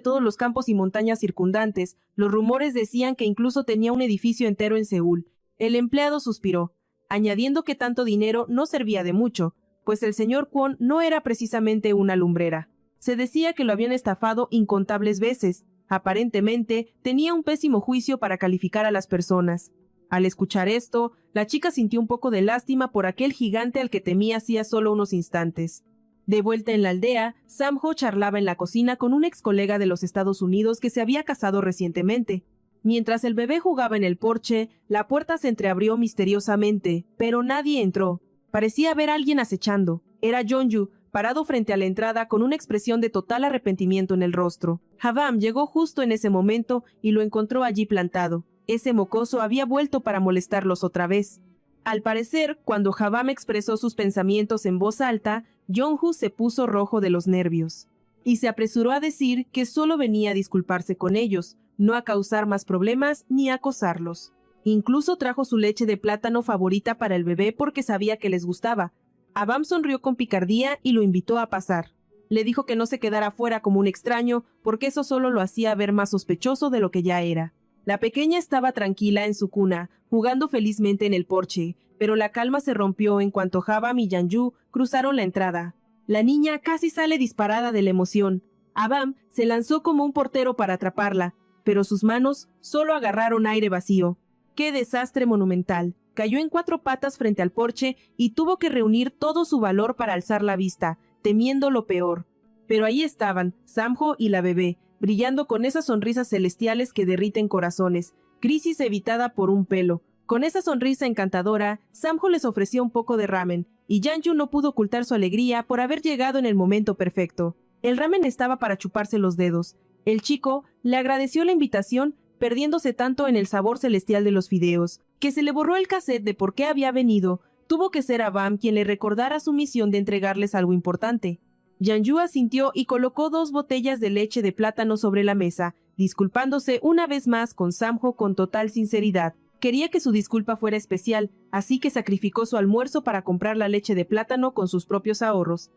todos los campos y montañas circundantes. Los rumores decían que incluso tenía un edificio entero en Seúl. El empleado suspiró, añadiendo que tanto dinero no servía de mucho, pues el señor Kwon no era precisamente una lumbrera. Se decía que lo habían estafado incontables veces. Aparentemente, tenía un pésimo juicio para calificar a las personas. Al escuchar esto, la chica sintió un poco de lástima por aquel gigante al que temía hacía solo unos instantes. De vuelta en la aldea, Sam-ho charlaba en la cocina con un ex colega de los Estados Unidos que se había casado recientemente. Mientras el bebé jugaba en el porche, la puerta se entreabrió misteriosamente, pero nadie entró. Parecía haber alguien acechando. Era Jong-yu, parado frente a la entrada con una expresión de total arrepentimiento en el rostro. Ha-bam llegó justo en ese momento y lo encontró allí plantado. Ese mocoso había vuelto para molestarlos otra vez. Al parecer, cuando Ha-bam expresó sus pensamientos en voz alta, Jong-hu se puso rojo de los nervios y se apresuró a decir que solo venía a disculparse con ellos, no a causar más problemas ni a acosarlos. Incluso trajo su leche de plátano favorita para el bebé porque sabía que les gustaba. Ha-bam sonrió con picardía y lo invitó a pasar. Le dijo que no se quedara fuera como un extraño, porque eso solo lo hacía ver más sospechoso de lo que ya era. La pequeña estaba tranquila en su cuna, jugando felizmente en el porche, pero la calma se rompió en cuanto Ha-bam y Jong-yu cruzaron la entrada. La niña casi sale disparada de la emoción. Ha-bam se lanzó como un portero para atraparla, pero sus manos solo agarraron aire vacío. ¡Qué desastre monumental! Cayó en 4 patas frente al porche y tuvo que reunir todo su valor para alzar la vista, temiendo lo peor. Pero ahí estaban, Sam-ho y la bebé, brillando con esas sonrisas celestiales que derriten corazones, crisis evitada por un pelo. Con esa sonrisa encantadora, Sam-ho les ofreció un poco de ramen, y Jong-yu no pudo ocultar su alegría por haber llegado en el momento perfecto. El ramen estaba para chuparse los dedos. El chico le agradeció la invitación, perdiéndose tanto en el sabor celestial de los fideos, que se le borró el cassette de por qué había venido. Tuvo que ser Ha-bam quien le recordara su misión de entregarles algo importante. Jong-yu asintió y colocó 2 botellas de leche de plátano sobre la mesa, disculpándose una vez más con Sam-ho con total sinceridad. Quería que su disculpa fuera especial, así que sacrificó su almuerzo para comprar la leche de plátano con sus propios ahorros.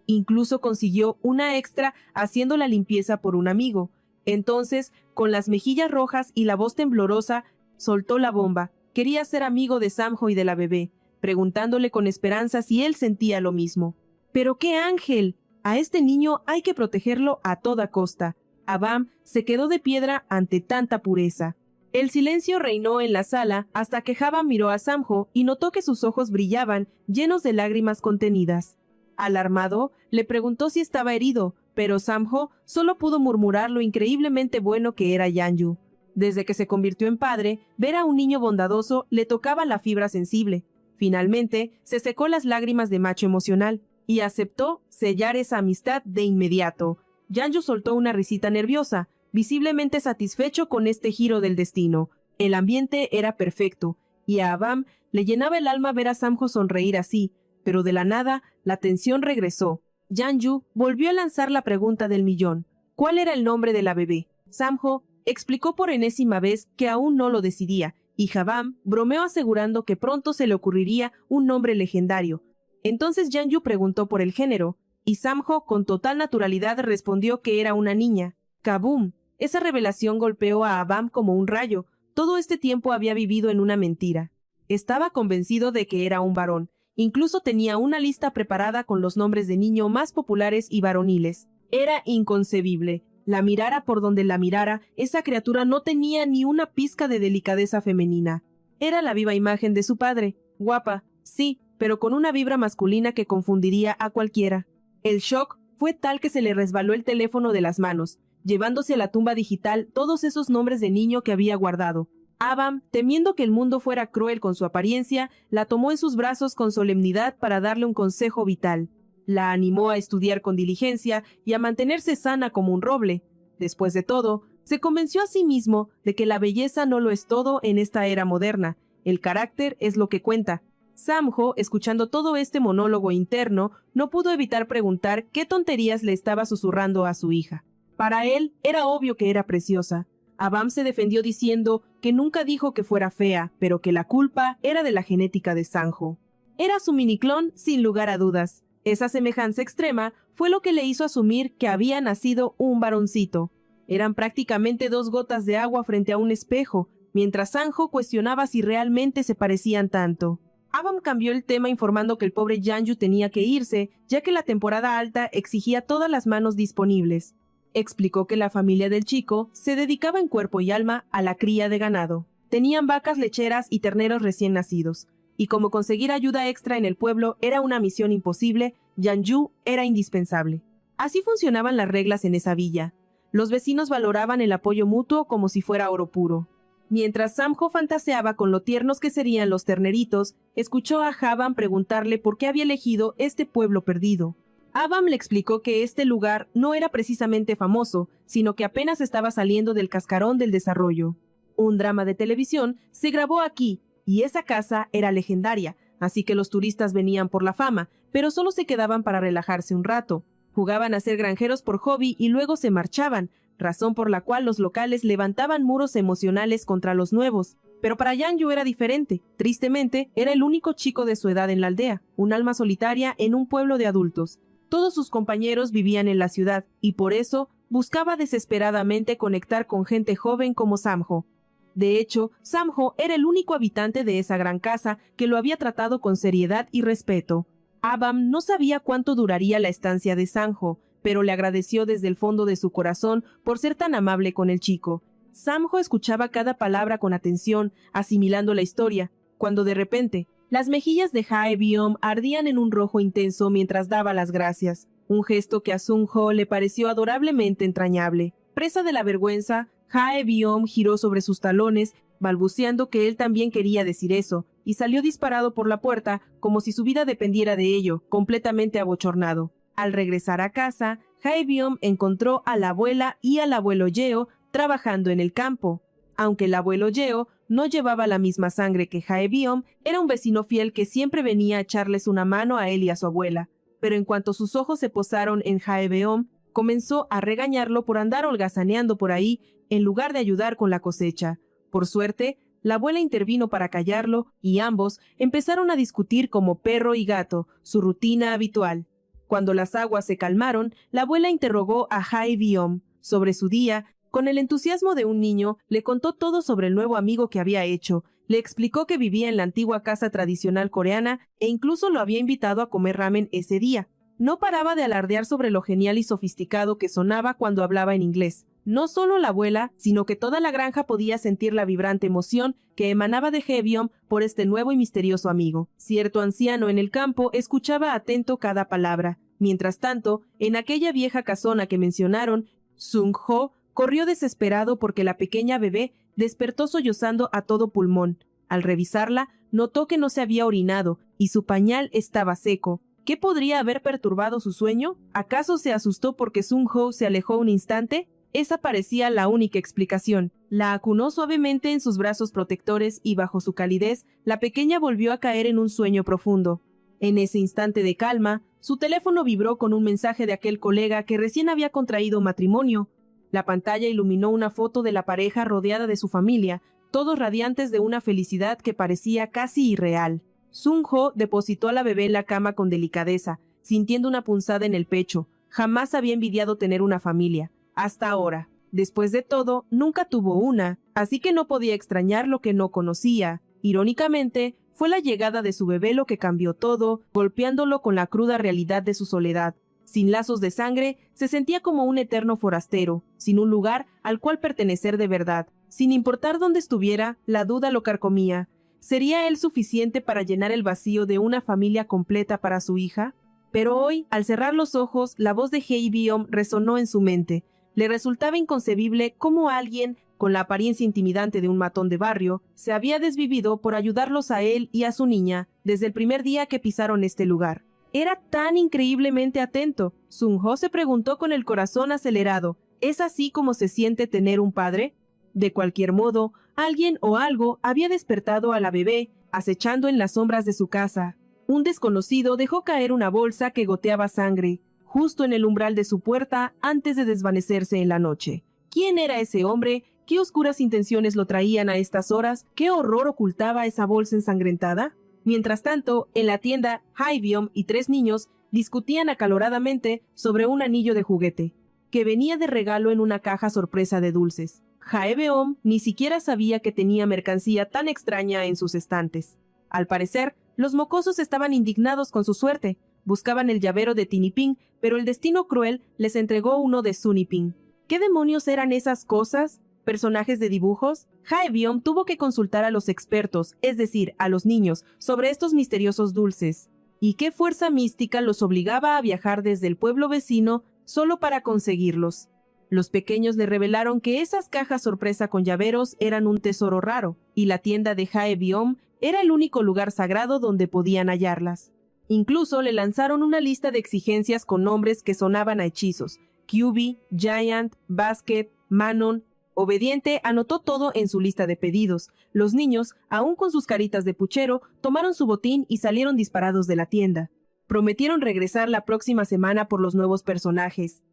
Incluso consiguió una extra haciendo la limpieza por un amigo. Entonces, con las mejillas rojas y la voz temblorosa, soltó la bomba. Quería ser amigo de Sam-ho y de la bebé, preguntándole con esperanza si él sentía lo mismo. ¡Pero qué ángel! A este niño hay que protegerlo a toda costa. Ha-bam se quedó de piedra ante tanta pureza. El silencio reinó en la sala hasta que Ha-bam miró a Sam-ho y notó que sus ojos brillaban, llenos de lágrimas contenidas. Alarmado, le preguntó si estaba herido, pero Sam-ho solo pudo murmurar lo increíblemente bueno que era Jong-yu. Desde que se convirtió en padre, ver a un niño bondadoso le tocaba la fibra sensible. Finalmente, se secó las lágrimas de macho emocional y aceptó sellar esa amistad de inmediato. Jong-yu soltó una risita nerviosa, visiblemente satisfecho con este giro del destino. El ambiente era perfecto, y a Ha-bam le llenaba el alma ver a Sam-ho sonreír así, pero de la nada la tensión regresó. Jong-yu volvió a lanzar la pregunta del millón. ¿Cuál era el nombre de la bebé? Sam-ho explicó por enésima vez que aún no lo decidía, y Ha-bam bromeó asegurando que pronto se le ocurriría un nombre legendario. Entonces Jong-yu preguntó por el género, y Sam-ho con total naturalidad respondió que era una niña. ¡Kaboom! Esa revelación golpeó a Ha-bam como un rayo. Todo este tiempo había vivido en una mentira. Estaba convencido de que era un varón. Incluso tenía una lista preparada con los nombres de niño más populares y varoniles. Era inconcebible. La mirara por donde la mirara, esa criatura no tenía ni una pizca de delicadeza femenina. Era la viva imagen de su padre. Guapa, sí, pero con una vibra masculina que confundiría a cualquiera. El shock fue tal que se le resbaló el teléfono de las manos, llevándose a la tumba digital todos esos nombres de niño que había guardado. Ha-bam, temiendo que el mundo fuera cruel con su apariencia, la tomó en sus brazos con solemnidad para darle un consejo vital. La animó a estudiar con diligencia y a mantenerse sana como un roble. Después de todo, se convenció a sí mismo de que la belleza no lo es todo en esta era moderna. El carácter es lo que cuenta. Sam-ho, escuchando todo este monólogo interno, no pudo evitar preguntar qué tonterías le estaba susurrando a su hija. Para él, era obvio que era preciosa. Ha-bam se defendió diciendo que nunca dijo que fuera fea, pero que la culpa era de la genética de Sang-ho. Era su miniclon sin lugar a dudas. Esa semejanza extrema fue lo que le hizo asumir que había nacido un varoncito. Eran prácticamente 2 gotas de agua frente a un espejo, mientras Sanjo cuestionaba si realmente se parecían tanto. Abam cambió el tema informando que el pobre Yanju tenía que irse, ya que la temporada alta exigía todas las manos disponibles. Explicó que la familia del chico se dedicaba en cuerpo y alma a la cría de ganado. Tenían vacas lecheras y terneros recién nacidos, y como conseguir ayuda extra en el pueblo era una misión imposible, Yanju era indispensable. Así funcionaban las reglas en esa villa. Los vecinos valoraban el apoyo mutuo como si fuera oro puro. Mientras Samjo fantaseaba con lo tiernos que serían los terneritos, escuchó a Habam preguntarle por qué había elegido este pueblo perdido. Abam le explicó que este lugar no era precisamente famoso, sino que apenas estaba saliendo del cascarón del desarrollo. Un drama de televisión se grabó aquí, y esa casa era legendaria, así que los turistas venían por la fama, pero solo se quedaban para relajarse un rato. Jugaban a ser granjeros por hobby y luego se marchaban, razón por la cual los locales levantaban muros emocionales contra los nuevos. Pero para Yanju era diferente. Tristemente, era el único chico de su edad en la aldea, un alma solitaria en un pueblo de adultos. Todos sus compañeros vivían en la ciudad, y por eso buscaba desesperadamente conectar con gente joven como Samjo. De hecho, Samjo era el único habitante de esa gran casa que lo había tratado con seriedad y respeto. Abam no sabía cuánto duraría la estancia de Samjo, pero le agradeció desde el fondo de su corazón por ser tan amable con el chico. Samjo escuchaba cada palabra con atención, asimilando la historia, cuando de repente, las mejillas de Hae-byom ardían en un rojo intenso mientras daba las gracias, un gesto que a Sung-ho le pareció adorablemente entrañable. Presa de la vergüenza, Hae-byom giró sobre sus talones, balbuceando que él también quería decir eso, y salió disparado por la puerta como si su vida dependiera de ello, completamente abochornado. Al regresar a casa, Hae-byom encontró a la abuela y al abuelo Yeo trabajando en el campo. Aunque el abuelo Yeo no llevaba la misma sangre que Hae-byom, era un vecino fiel que siempre venía a echarles una mano a él y a su abuela. Pero en cuanto sus ojos se posaron en Hae-byom, comenzó a regañarlo por andar holgazaneando por ahí en lugar de ayudar con la cosecha. Por suerte, la abuela intervino para callarlo y ambos empezaron a discutir como perro y gato, su rutina habitual. Cuando las aguas se calmaron, la abuela interrogó a Hae-byom sobre su día. Con el entusiasmo de un niño, le contó todo sobre el nuevo amigo que había hecho. Le explicó que vivía en la antigua casa tradicional coreana e incluso lo había invitado a comer ramen ese día. No paraba de alardear sobre lo genial y sofisticado que sonaba cuando hablaba en inglés. No solo la abuela, sino que toda la granja podía sentir la vibrante emoción que emanaba de Hae-byom por este nuevo y misterioso amigo. Cierto anciano en el campo escuchaba atento cada palabra. Mientras tanto, en aquella vieja casona que mencionaron, Sung-ho corrió desesperado porque la pequeña bebé despertó sollozando a todo pulmón. Al revisarla, notó que no se había orinado y su pañal estaba seco. ¿Qué podría haber perturbado su sueño? ¿Acaso se asustó porque Sung-ho se alejó un instante? Esa parecía la única explicación. La acunó suavemente en sus brazos protectores y bajo su calidez, la pequeña volvió a caer en un sueño profundo. En ese instante de calma, su teléfono vibró con un mensaje de aquel colega que recién había contraído matrimonio. La pantalla iluminó una foto de la pareja rodeada de su familia, todos radiantes de una felicidad que parecía casi irreal. Sung-ho depositó a la bebé en la cama con delicadeza, sintiendo una punzada en el pecho. Jamás había envidiado tener una familia. Hasta ahora. Después de todo, nunca tuvo una, así que no podía extrañar lo que no conocía. Irónicamente, fue la llegada de su bebé lo que cambió todo, golpeándolo con la cruda realidad de su soledad. Sin lazos de sangre, se sentía como un eterno forastero, sin un lugar al cual pertenecer de verdad. Sin importar dónde estuviera, la duda lo carcomía. ¿Sería él suficiente para llenar el vacío de una familia completa para su hija? Pero hoy, al cerrar los ojos, la voz de Hae-byom resonó en su mente. Le resultaba inconcebible cómo alguien, con la apariencia intimidante de un matón de barrio, se había desvivido por ayudarlos a él y a su niña desde el primer día que pisaron este lugar. Era tan increíblemente atento. Sung-ho se preguntó con el corazón acelerado, ¿es así como se siente tener un padre? De cualquier modo, alguien o algo había despertado a la bebé, acechando en las sombras de su casa. Un desconocido dejó caer una bolsa que goteaba sangre, justo en el umbral de su puerta antes de desvanecerse en la noche. ¿Quién era ese hombre? ¿Qué oscuras intenciones lo traían a estas horas? ¿Qué horror ocultaba esa bolsa ensangrentada? Mientras tanto, en la tienda, Hae-byom y 3 niños discutían acaloradamente sobre un anillo de juguete, que venía de regalo en una caja sorpresa de dulces. Jaebeom ni siquiera sabía que tenía mercancía tan extraña en sus estantes. Al parecer, los mocosos estaban indignados con su suerte. Buscaban el llavero de Tiniping, pero el destino cruel les entregó uno de Suniping. ¿Qué demonios eran esas cosas? ¿Personajes de dibujos? Jaebeom tuvo que consultar a los expertos, es decir, a los niños, sobre estos misteriosos dulces. ¿Y qué fuerza mística los obligaba a viajar desde el pueblo vecino solo para conseguirlos? Los pequeños le revelaron que esas cajas sorpresa con llaveros eran un tesoro raro, y la tienda de Jaebeom era el único lugar sagrado donde podían hallarlas. Incluso le lanzaron una lista de exigencias con nombres que sonaban a hechizos. QB, Giant, Basket, Manon. Obediente anotó todo en su lista de pedidos. Los niños, aún con sus caritas de puchero, tomaron su botín y salieron disparados de la tienda. Prometieron regresar la próxima semana por los nuevos personajes.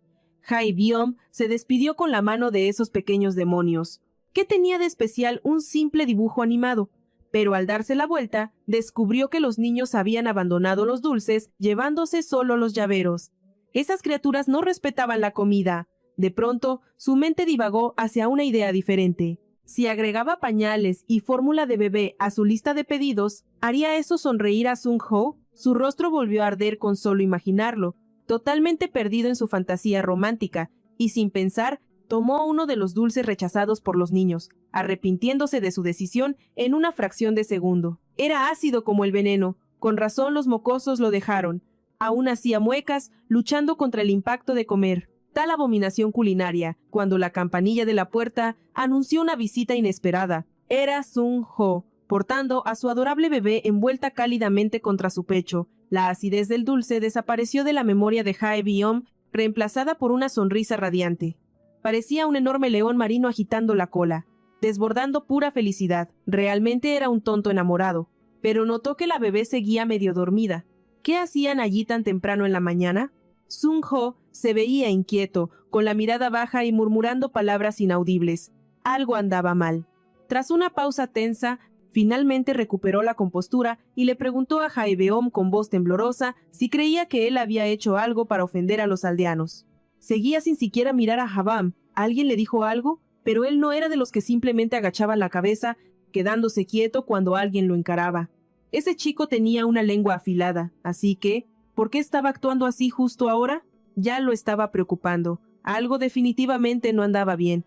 Jaebeom se despidió con la mano de esos pequeños demonios. ¿Qué tenía de especial un simple dibujo animado? Pero al darse la vuelta, descubrió que los niños habían abandonado los dulces, llevándose solo los llaveros. Esas criaturas no respetaban la comida. De pronto, su mente divagó hacia una idea diferente. Si agregaba pañales y fórmula de bebé a su lista de pedidos, ¿haría eso sonreír a Sung-ho? Su rostro volvió a arder con solo imaginarlo. Totalmente perdido en su fantasía romántica, y sin pensar, tomó uno de los dulces rechazados por los niños, arrepintiéndose de su decisión en una fracción de segundo. Era ácido como el veneno. Con razón los mocosos lo dejaron. Aún hacía muecas, luchando contra el impacto de comer tal abominación culinaria, cuando la campanilla de la puerta anunció una visita inesperada. Era Sung-ho, portando a su adorable bebé envuelta cálidamente contra su pecho. La acidez del dulce desapareció de la memoria de Jaebeom, reemplazada por una sonrisa radiante. Parecía un enorme león marino agitando la cola, desbordando pura felicidad. Realmente era un tonto enamorado, pero notó que la bebé seguía medio dormida. ¿Qué hacían allí tan temprano en la mañana? Sung-ho se veía inquieto, con la mirada baja y murmurando palabras inaudibles. Algo andaba mal. Tras una pausa tensa, finalmente recuperó la compostura y le preguntó a Jaebeom con voz temblorosa si creía que él había hecho algo para ofender a los aldeanos. Seguía sin siquiera mirar a Jabam. ¿Alguien le dijo algo? Pero él no era de los que simplemente agachaban la cabeza, quedándose quieto cuando alguien lo encaraba. Ese chico tenía una lengua afilada, así que ¿por qué estaba actuando así justo ahora? Ya lo estaba preocupando. Algo definitivamente no andaba bien.